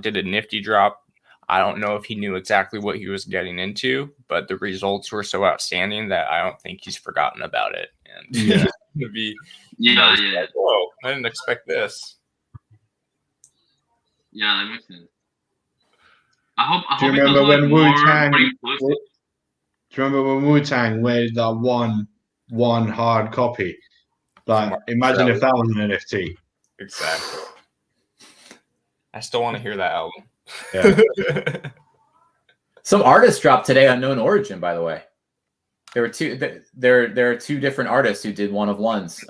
[SPEAKER 2] did a nifty drop. I don't know if he knew exactly what he was getting into, but the results were so outstanding that I don't think he's forgotten about it. And like, whoa, I didn't expect this.
[SPEAKER 6] Yeah, that makes sense. I hope
[SPEAKER 4] Do you remember when Wu-Tang? Do you remember when Wu-Tang made that one hard copy? Like, imagine if that was an NFT.
[SPEAKER 2] Exactly. I still want to hear that album.
[SPEAKER 4] Yeah.
[SPEAKER 3] Some artists dropped today on Known Origin, by the way. There were two. There are two different artists who did one of ones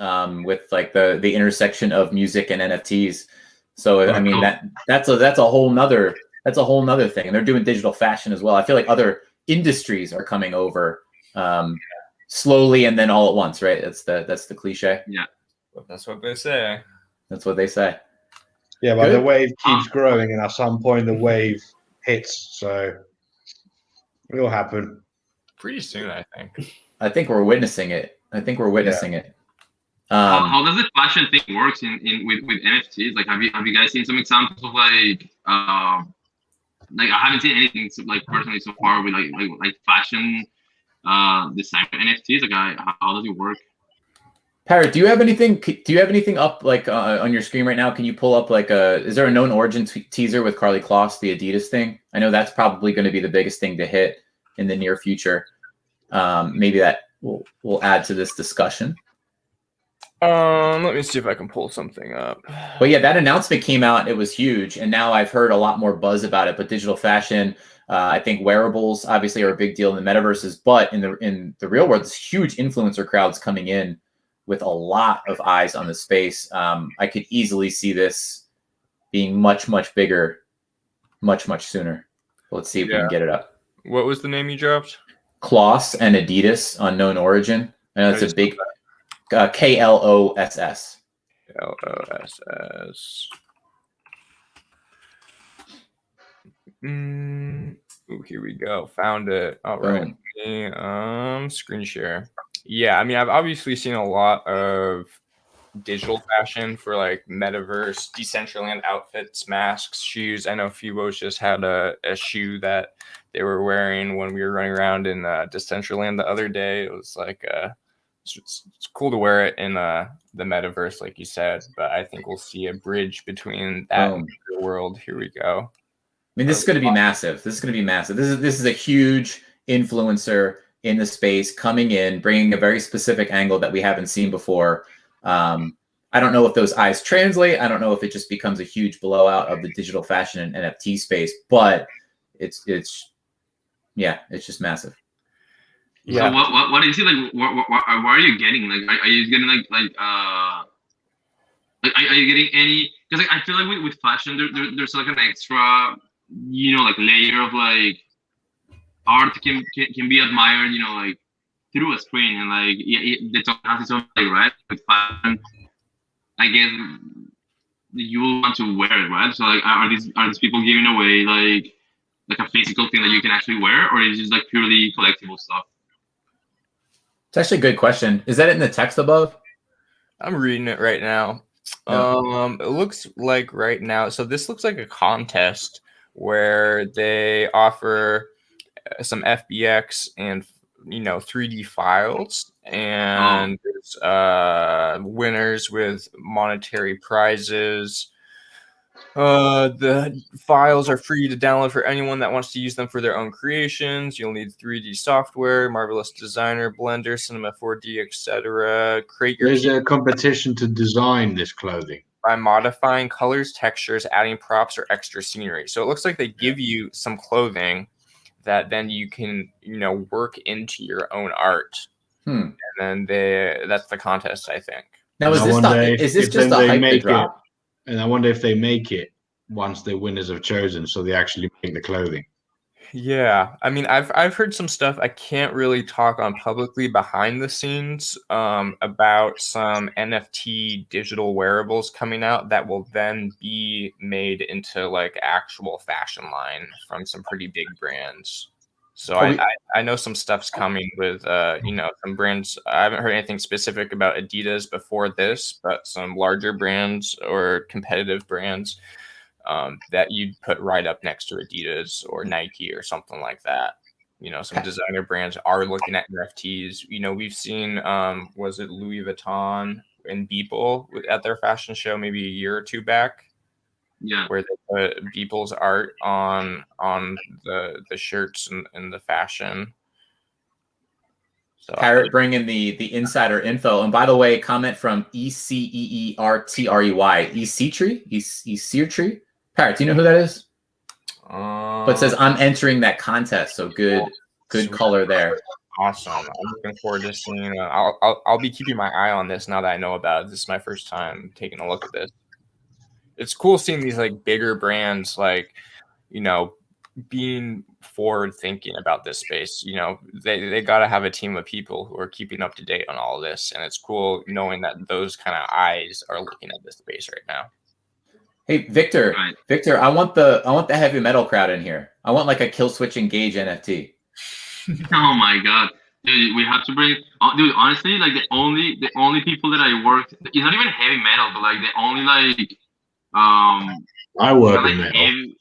[SPEAKER 3] with like the intersection of music and NFTs. So I mean that's a whole nother thing. And they're doing digital fashion as well. I feel like other industries are coming over slowly and then all at once, right? That's the cliche.
[SPEAKER 6] Yeah,
[SPEAKER 2] that's what they say.
[SPEAKER 3] That's what they say.
[SPEAKER 4] Yeah, but the wave keeps growing, and at some point the wave hits. So it will happen
[SPEAKER 2] pretty soon, I think.
[SPEAKER 3] I think we're witnessing it. How does
[SPEAKER 6] the fashion thing works in with NFTs? Like, have you guys seen some examples of like I haven't seen anything like personally so far with like fashion design NFTs. Like, how does it work?
[SPEAKER 3] Parrot, do you have anything up like on your screen right now? Can you pull up like is there a Known Origin teaser with Carly Kloss, the Adidas thing? I know that's probably going to be the biggest thing to hit in the near future. Maybe that will add to this discussion.
[SPEAKER 2] Let me see if I can pull something up.
[SPEAKER 3] But yeah, that announcement came out. It was huge, and now I've heard a lot more buzz about it. But digital fashion, I think wearables obviously are a big deal in the metaverses. But in the real world, there's huge influencer crowds coming in with a lot of eyes on the space. I could easily see this being much, much bigger, much, much sooner. Let's see if we can get it up.
[SPEAKER 2] What was the name you dropped?
[SPEAKER 3] Kloss and Adidas on Known Origin. I know it's a big KLOSS.
[SPEAKER 2] LOSS. Here we go. Found it. All right. Screen share. Yeah, I mean, I've obviously seen a lot of digital fashion for like metaverse, Decentraland outfits, masks, shoes. I know Fubo's just had a shoe that they were wearing when we were running around in Decentraland the other day. It was like it's cool to wear it in the metaverse, like you said. But I think we'll see a bridge between that and the real world. Here we go.
[SPEAKER 3] I mean, this is going to be massive. This is a huge influencer in the space coming in, bringing a very specific angle that we haven't seen before. I don't know if those eyes translate. I don't know if it just becomes a huge blowout of the digital fashion and NFT space, but it's just massive.
[SPEAKER 6] Yeah. So what is it like? What are you getting? Like, are you getting are you getting any? Because I feel like with fashion, there's like an extra, like layer of like art can be admired, like through a screen, and like it has its own way, right? With fashion, I guess you will want to wear it, right? So like, are these people giving away like a physical thing that you can actually wear, or is it just like purely collectible stuff?
[SPEAKER 3] It's actually a good question. Is that in the text above?
[SPEAKER 2] I'm reading it right now. Yeah. It looks like right now. So this looks like a contest where they offer some FBX and 3D files, and there's winners with monetary prizes. The files are free to download for anyone that wants to use them for their own creations. You'll need 3D software, Marvelous Designer, Blender, Cinema 4D, etc.
[SPEAKER 4] There's a competition to design this clothing
[SPEAKER 2] by modifying colors, textures, adding props, or extra scenery. So it looks like they give you some clothing that then you can, work into your own art. And then that's the contest, I think.
[SPEAKER 3] Now, is this just a hype to drop?
[SPEAKER 4] And I wonder if they make it once the winners have chosen, so they actually make the clothing.
[SPEAKER 2] Yeah, I mean, I've heard some stuff. I can't really talk on publicly behind the scenes about some NFT digital wearables coming out that will then be made into like actual fashion line from some pretty big brands. So I know some stuff's coming with some brands. I haven't heard anything specific about Adidas before this, but some larger brands or competitive brands that you'd put right up next to Adidas or Nike or something like that. Some designer brands are looking at NFTs. We've seen, was it Louis Vuitton and Beeple at their fashion show maybe a year or two back?
[SPEAKER 6] Yeah,
[SPEAKER 2] where they put Beeple's art on the shirts and the fashion. So
[SPEAKER 3] Parrot bringing the insider info. And by the way, comment from ECEERTREY, Eseertree. Parrot, do you know who that is? But it says I'm entering that contest. So good color there.
[SPEAKER 2] Awesome. I'm looking forward to seeing. I'll be keeping my eye on this now that I know about it. This is my first time taking a look at this. It's cool seeing these like bigger brands like, being forward thinking about this space. They got to have a team of people who are keeping up to date on all of this, and it's cool knowing that those kind of eyes are looking at this space right now.
[SPEAKER 3] Hey, Victor, I want the heavy metal crowd in here. I want like a Kill Switch Engage NFT.
[SPEAKER 6] Oh my god, dude, we have to bring. Dude, honestly, like the only people that I worked, it's not even heavy metal, but like the only like
[SPEAKER 4] I work in metal.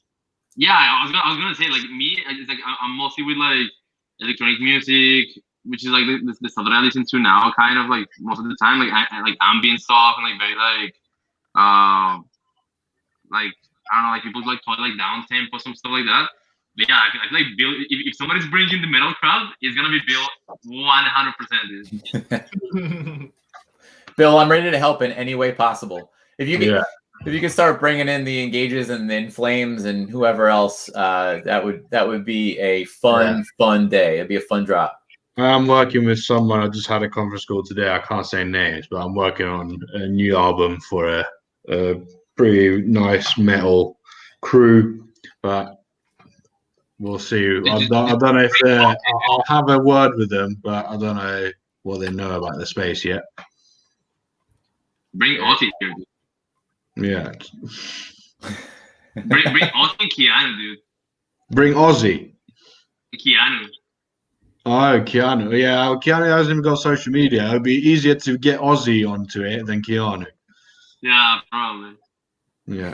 [SPEAKER 6] Yeah, I was gonna say like me. It's like I'm mostly with like electronic music, which is like the stuff that I listen to now, kind of like most of the time. Like I like ambient stuff and like very like I don't know, like people like talk like down tempo, some stuff like that. But yeah, I feel like Bill. If somebody's bringing the metal crowd, it's gonna be Bill 100%.
[SPEAKER 3] Bill, I'm ready to help in any way possible. If you can start bringing in the Engages and the Inflames and whoever else, that would be a fun day. It'd be a fun drop.
[SPEAKER 4] I'm working with someone. I just had a conference call today. I can't say names, but I'm working on a new album for a pretty nice metal crew. But we'll see. I don't know if I'll have a word with them, but I don't know what they know about the space yet.
[SPEAKER 6] Bring Ozzy here, dude.
[SPEAKER 4] Yeah.
[SPEAKER 6] Bring Ozzy and Keanu, dude.
[SPEAKER 4] Bring Ozzy.
[SPEAKER 6] Keanu.
[SPEAKER 4] Oh, Keanu. Yeah, Keanu hasn't even got social media. It would be easier to get Ozzy onto it than Keanu.
[SPEAKER 6] Yeah, probably.
[SPEAKER 4] Yeah.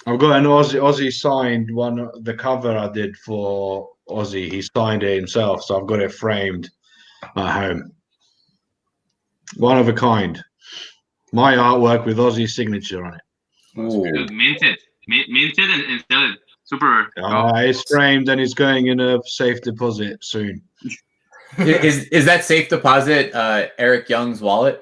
[SPEAKER 4] I've got an Ozzy signed one, the cover I did for Ozzy. He signed it himself, so I've got it framed at home. One of a kind. My artwork with Ozzy's signature on it.
[SPEAKER 6] Dude, minted and sell it. Super.
[SPEAKER 4] It's framed and it's going in a safe deposit soon.
[SPEAKER 3] Is that safe deposit Eric Young's wallet?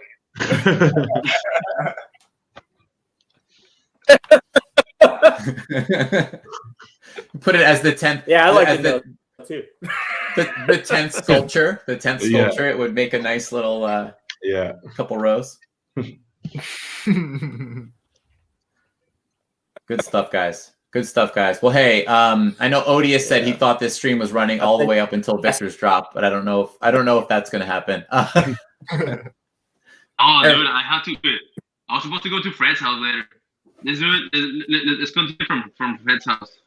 [SPEAKER 3] Put it as the 10th.
[SPEAKER 5] Yeah, I like to know too.
[SPEAKER 3] The 10th sculpture. The 10th sculpture. It would make a nice little couple rows. Good stuff, guys. Good stuff, guys. Well, hey, I know Odious said he thought this stream was running all the way up until Victor's drop, but I don't know if that's gonna happen.
[SPEAKER 6] Oh, dude, I have to do it. I was supposed to go to Fred's house later. Let's do it. Let's continue from Fred's house.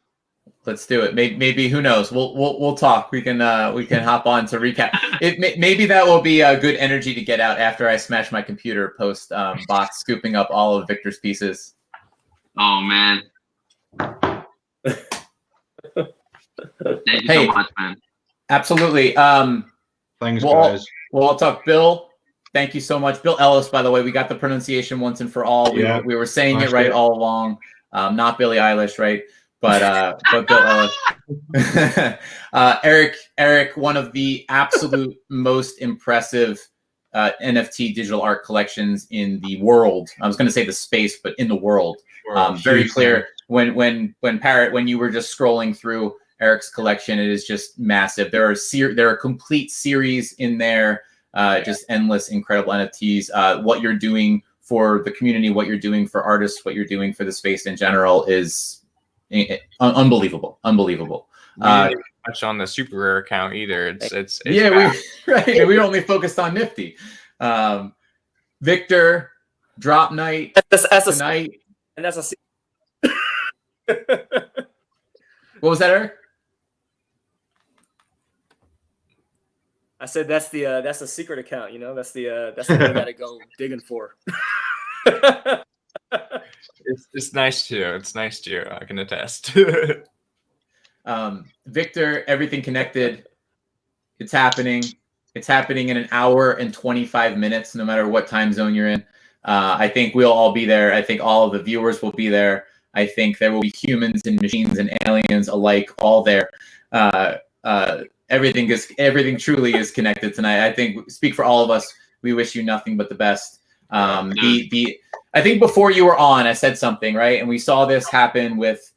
[SPEAKER 3] Let's do it. Maybe who knows? We'll talk. We can hop on to recap. Maybe that will be a good energy to get out after I smash my computer post box scooping up all of Victor's pieces.
[SPEAKER 6] Oh man. Thank you so much, man.
[SPEAKER 3] Absolutely.
[SPEAKER 4] Thanks, guys.
[SPEAKER 3] Well, I'll talk. Bill, thank you so much. Bill Ellis, by the way, we got the pronunciation once and for all. We were saying it right all along. Not Billie Eilish, right? But Bill Ellis. Eric, one of the absolute most impressive NFT digital art collections in the world. I was going to say the space, but in the world. Very clear. When Parrot, when you were just scrolling through Eric's collection, it is just massive. There are complete series in there, just endless, incredible NFTs. What you're doing for the community, what you're doing for artists, what you're doing for the space in general is unbelievable.
[SPEAKER 2] We didn't touch on the super rare account either. It's
[SPEAKER 3] yeah, we only focused on Nifty. Victor, drop night tonight.
[SPEAKER 5] And that's
[SPEAKER 3] What was that, Eric?
[SPEAKER 5] I said that's the secret account. You know, that's the one you got to go digging for.
[SPEAKER 2] It's nice too. It's nice too. I can attest.
[SPEAKER 3] Victor, everything connected. It's happening. It's happening in an hour and 25 minutes, no matter what time zone you're in. I think we'll all be there. I think all of the viewers will be there. I think there will be humans and machines and aliens alike all there. Everything truly is connected tonight. I think, speak for all of us, we wish you nothing but the best. I think before you were on, I said something, right? And we saw this happen with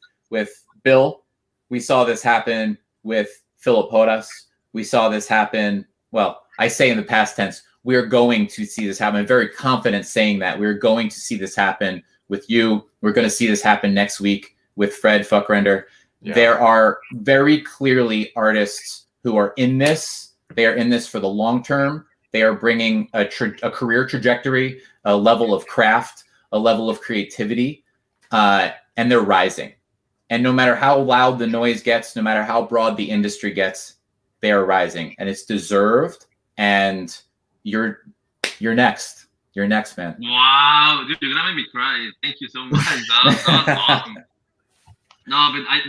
[SPEAKER 3] Bill. We saw this happen with Philip Horas. We saw this happen. Well, I say in the past tense, we're going to see this happen. I'm very confident saying that. We're going to see this happen with you. We're going to see this happen next week with Fred Fuckrender. Yeah. There are very clearly artists who are in this. They are in this for the long term. They are bringing a career trajectory, a level of craft, a level of creativity, and they're rising. And no matter how loud the noise gets, no matter how broad the industry gets, they are rising, and it's deserved. And you're next. You're next, man.
[SPEAKER 6] Wow, dude, you're gonna make me cry. Thank you so much. That was awesome. No, but I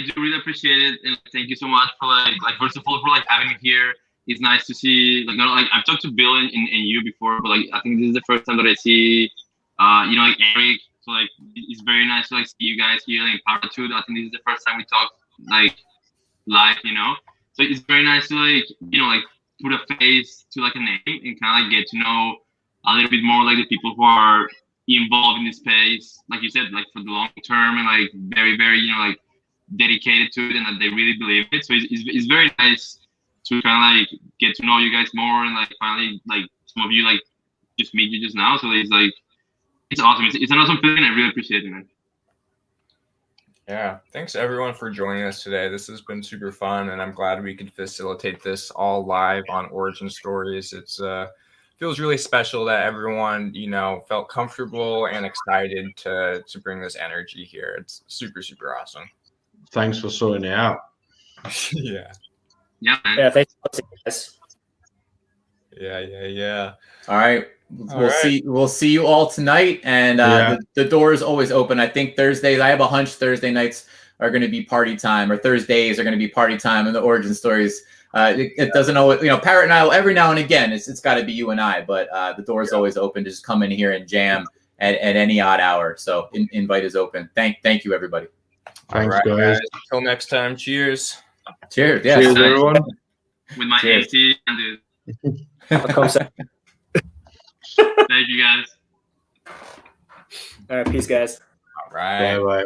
[SPEAKER 6] do really appreciate it, and thank you so much for like first of all for like having me here. It's nice to see I've talked to Bill and you before, but like I think this is the first time that I see like Eric. So like it's very nice to like see you guys here in Paratude. I think this is the first time we talk like live, So it's very nice to like put a face to like a name and kind of like get to know a little bit more like the people who are involved in this space, like you said, like for the long term and like very, very, like dedicated to it and that they really believe it. So it's very nice to kind of like get to know you guys more and like finally like some of you like just meet you just now. So it's like, it's awesome. It's an awesome feeling. I really appreciate it, man.
[SPEAKER 2] Yeah, thanks everyone for joining us today. This has been super fun, and I'm glad we could facilitate this all live on Origin Stories. It's feels really special that everyone felt comfortable and excited to bring this energy here. It's super, super awesome.
[SPEAKER 4] Thanks for sorting it out.
[SPEAKER 2] Yeah.
[SPEAKER 6] Yeah. Man.
[SPEAKER 5] Yeah. Thanks, guys.
[SPEAKER 2] Yeah.
[SPEAKER 3] All right. We'll see you all tonight, and the door is always open. I think Thursdays, I have a hunch Thursday nights are going to be party time, or Thursdays are going to be party time in the Origin Stories. It doesn't always, Parrot and I, every now and again, it's got to be you and I, but the door is always open to just come in here and jam at any odd hour. So invite is open. Thank you, everybody.
[SPEAKER 4] Thanks, guys.
[SPEAKER 2] Until next time. Cheers.
[SPEAKER 3] Cheers. Yes.
[SPEAKER 4] Cheers, everyone.
[SPEAKER 6] With my AC and
[SPEAKER 5] Thank
[SPEAKER 6] you, guys.
[SPEAKER 5] All right, peace, guys.
[SPEAKER 2] All right.
[SPEAKER 4] Bye.